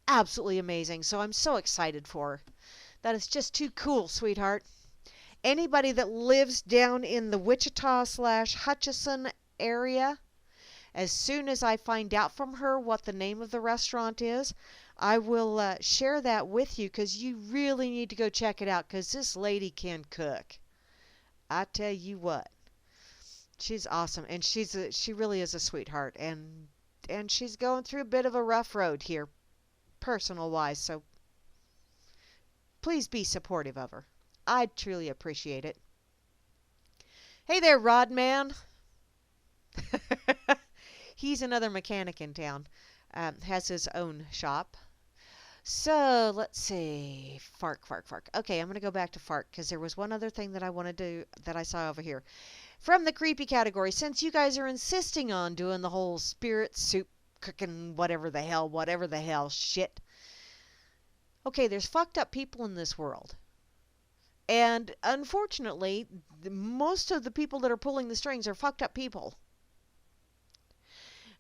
Absolutely amazing. So I'm so excited for her. That is just too cool, sweetheart. Anybody that lives down in the Wichita/Hutchinson area, as soon as I find out from her what the name of the restaurant is, I will share that with you because you really need to go check it out because this lady can cook. I tell you what, she's awesome, and she really is a sweetheart, and she's going through a bit of a rough road here, personal wise. So please be supportive of her. I'd truly appreciate it. Hey there, Rodman. He's another mechanic in town. Has his own shop. So let's see. Fark, fark, fark. Okay, I'm going to go back to Fark because there was one other thing that I wanted to that I saw over here. From the creepy category, since you guys are insisting on doing the whole spirit soup cooking whatever the hell shit. Okay, there's fucked up people in this world. And unfortunately, most of the people that are pulling the strings are fucked up people.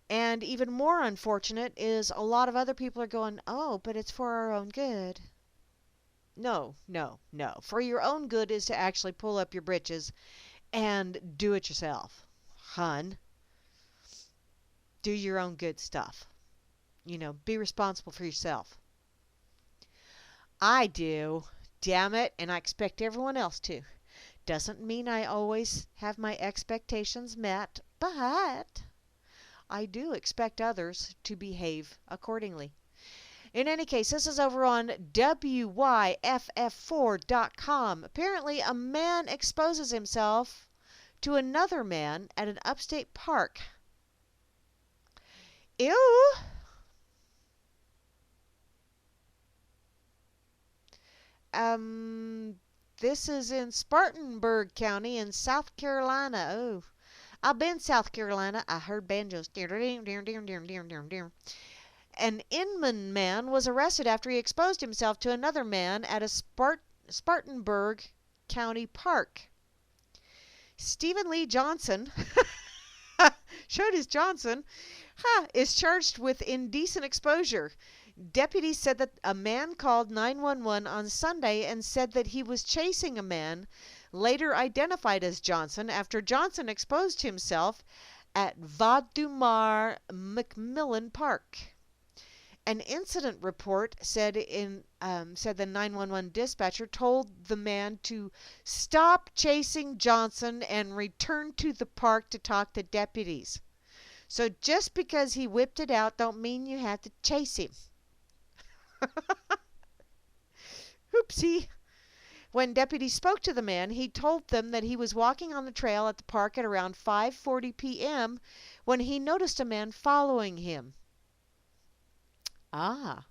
And even more unfortunate is a lot of other people are going, oh, but it's for our own good. No, no, no. For your own good is to actually pull up your britches and do it yourself. Hun, do your own good stuff. You know, be responsible for yourself. I do, damn it, and I expect everyone else to. Doesn't mean I always have my expectations met, but I do expect others to behave accordingly. In any case, this is over on WYFF4.com. Apparently, a man exposes himself to another man at an upstate park. Ew! This is in Spartanburg County in South Carolina. Oh. I've been South Carolina. I heard banjos. An Inman man was arrested after he exposed himself to another man at a Spartanburg County park. Stephen Lee Johnson, showed his Johnson, is charged with indecent exposure. Deputies said that a man called 911 on Sunday and said that he was chasing a man later identified as Johnson after Johnson exposed himself at Vadumar McMillan Park. An incident report said the 911 dispatcher told the man to stop chasing Johnson and return to the park to talk to deputies. So just because he whipped it out don't mean you have to chase him. Oopsie. When deputies spoke to the man, he told them that he was walking on the trail at the park at around 5:40 p.m. when he noticed a man following him. The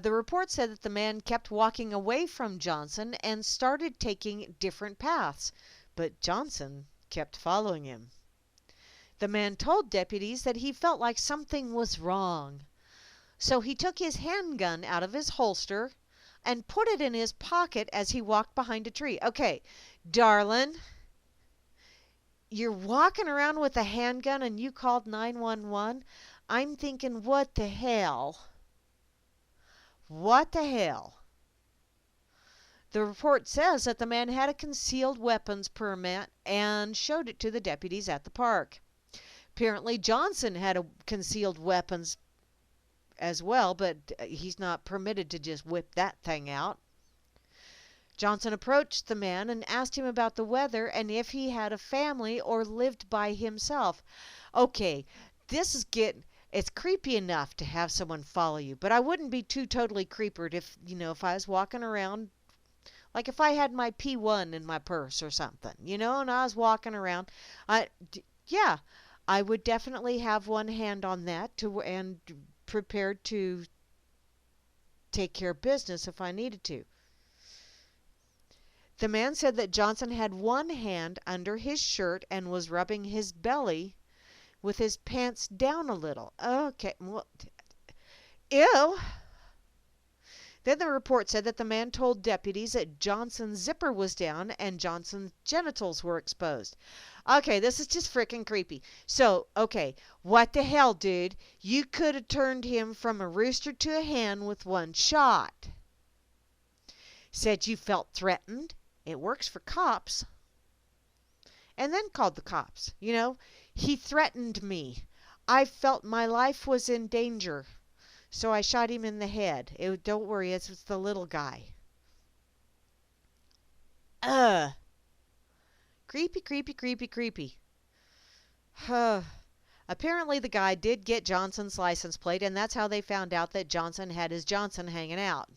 report said that the man kept walking away from Johnson and started taking different paths, but Johnson kept following him. The man told deputies that he felt like something was wrong. So he took his handgun out of his holster and put it in his pocket as he walked behind a tree. Okay, darling, you're walking around with a handgun and you called 911? I'm thinking, what the hell? What the hell? The report says that the man had a concealed weapons permit and showed it to the deputies at the park. Apparently, Johnson had a concealed weapons as well, but he's not permitted to just whip that thing out. Johnson approached the man and asked him about the weather and if he had a family or lived by himself. Okay, it's creepy enough to have someone follow you, but I wouldn't be too totally creepered if I was walking around, like if I had my P1 in my purse or something, and I was walking around. Yeah, I would definitely have one hand on that and prepared to take care of business if I needed to. The man said that Johnson had one hand under his shirt and was rubbing his belly with his pants down a little. Okay, well, ew. Then the report said that the man told deputies that Johnson's zipper was down and Johnson's genitals were exposed. Okay, this is just freaking creepy. So, okay, what the hell, dude? You could have turned him from a rooster to a hen with one shot. Said you felt threatened. It works for cops. And then called the cops. He threatened me. I felt my life was in danger. So I shot him in the head. Don't worry, it's the little guy. Ugh. Creepy, creepy, creepy, creepy. Apparently the guy did get Johnson's license plate, and that's how they found out that Johnson had his Johnson hanging out.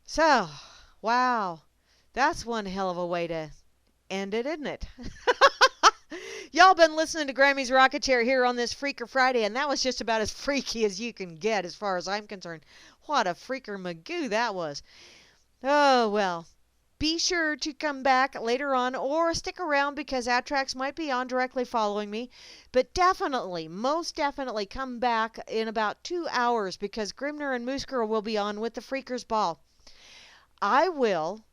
So, wow. That's one hell of a way to end it, isn't it? Y'all been listening to Grammy's Rocket Chair here on this Freaker Friday, and that was just about as freaky as you can get as far as I'm concerned. What a freaker magoo that was. Oh, well. Be sure to come back later on or stick around because Attrax might be on directly following me. But definitely, most definitely come back in about 2 hours because Grimner and Moose Girl will be on with the Freakers Ball. I will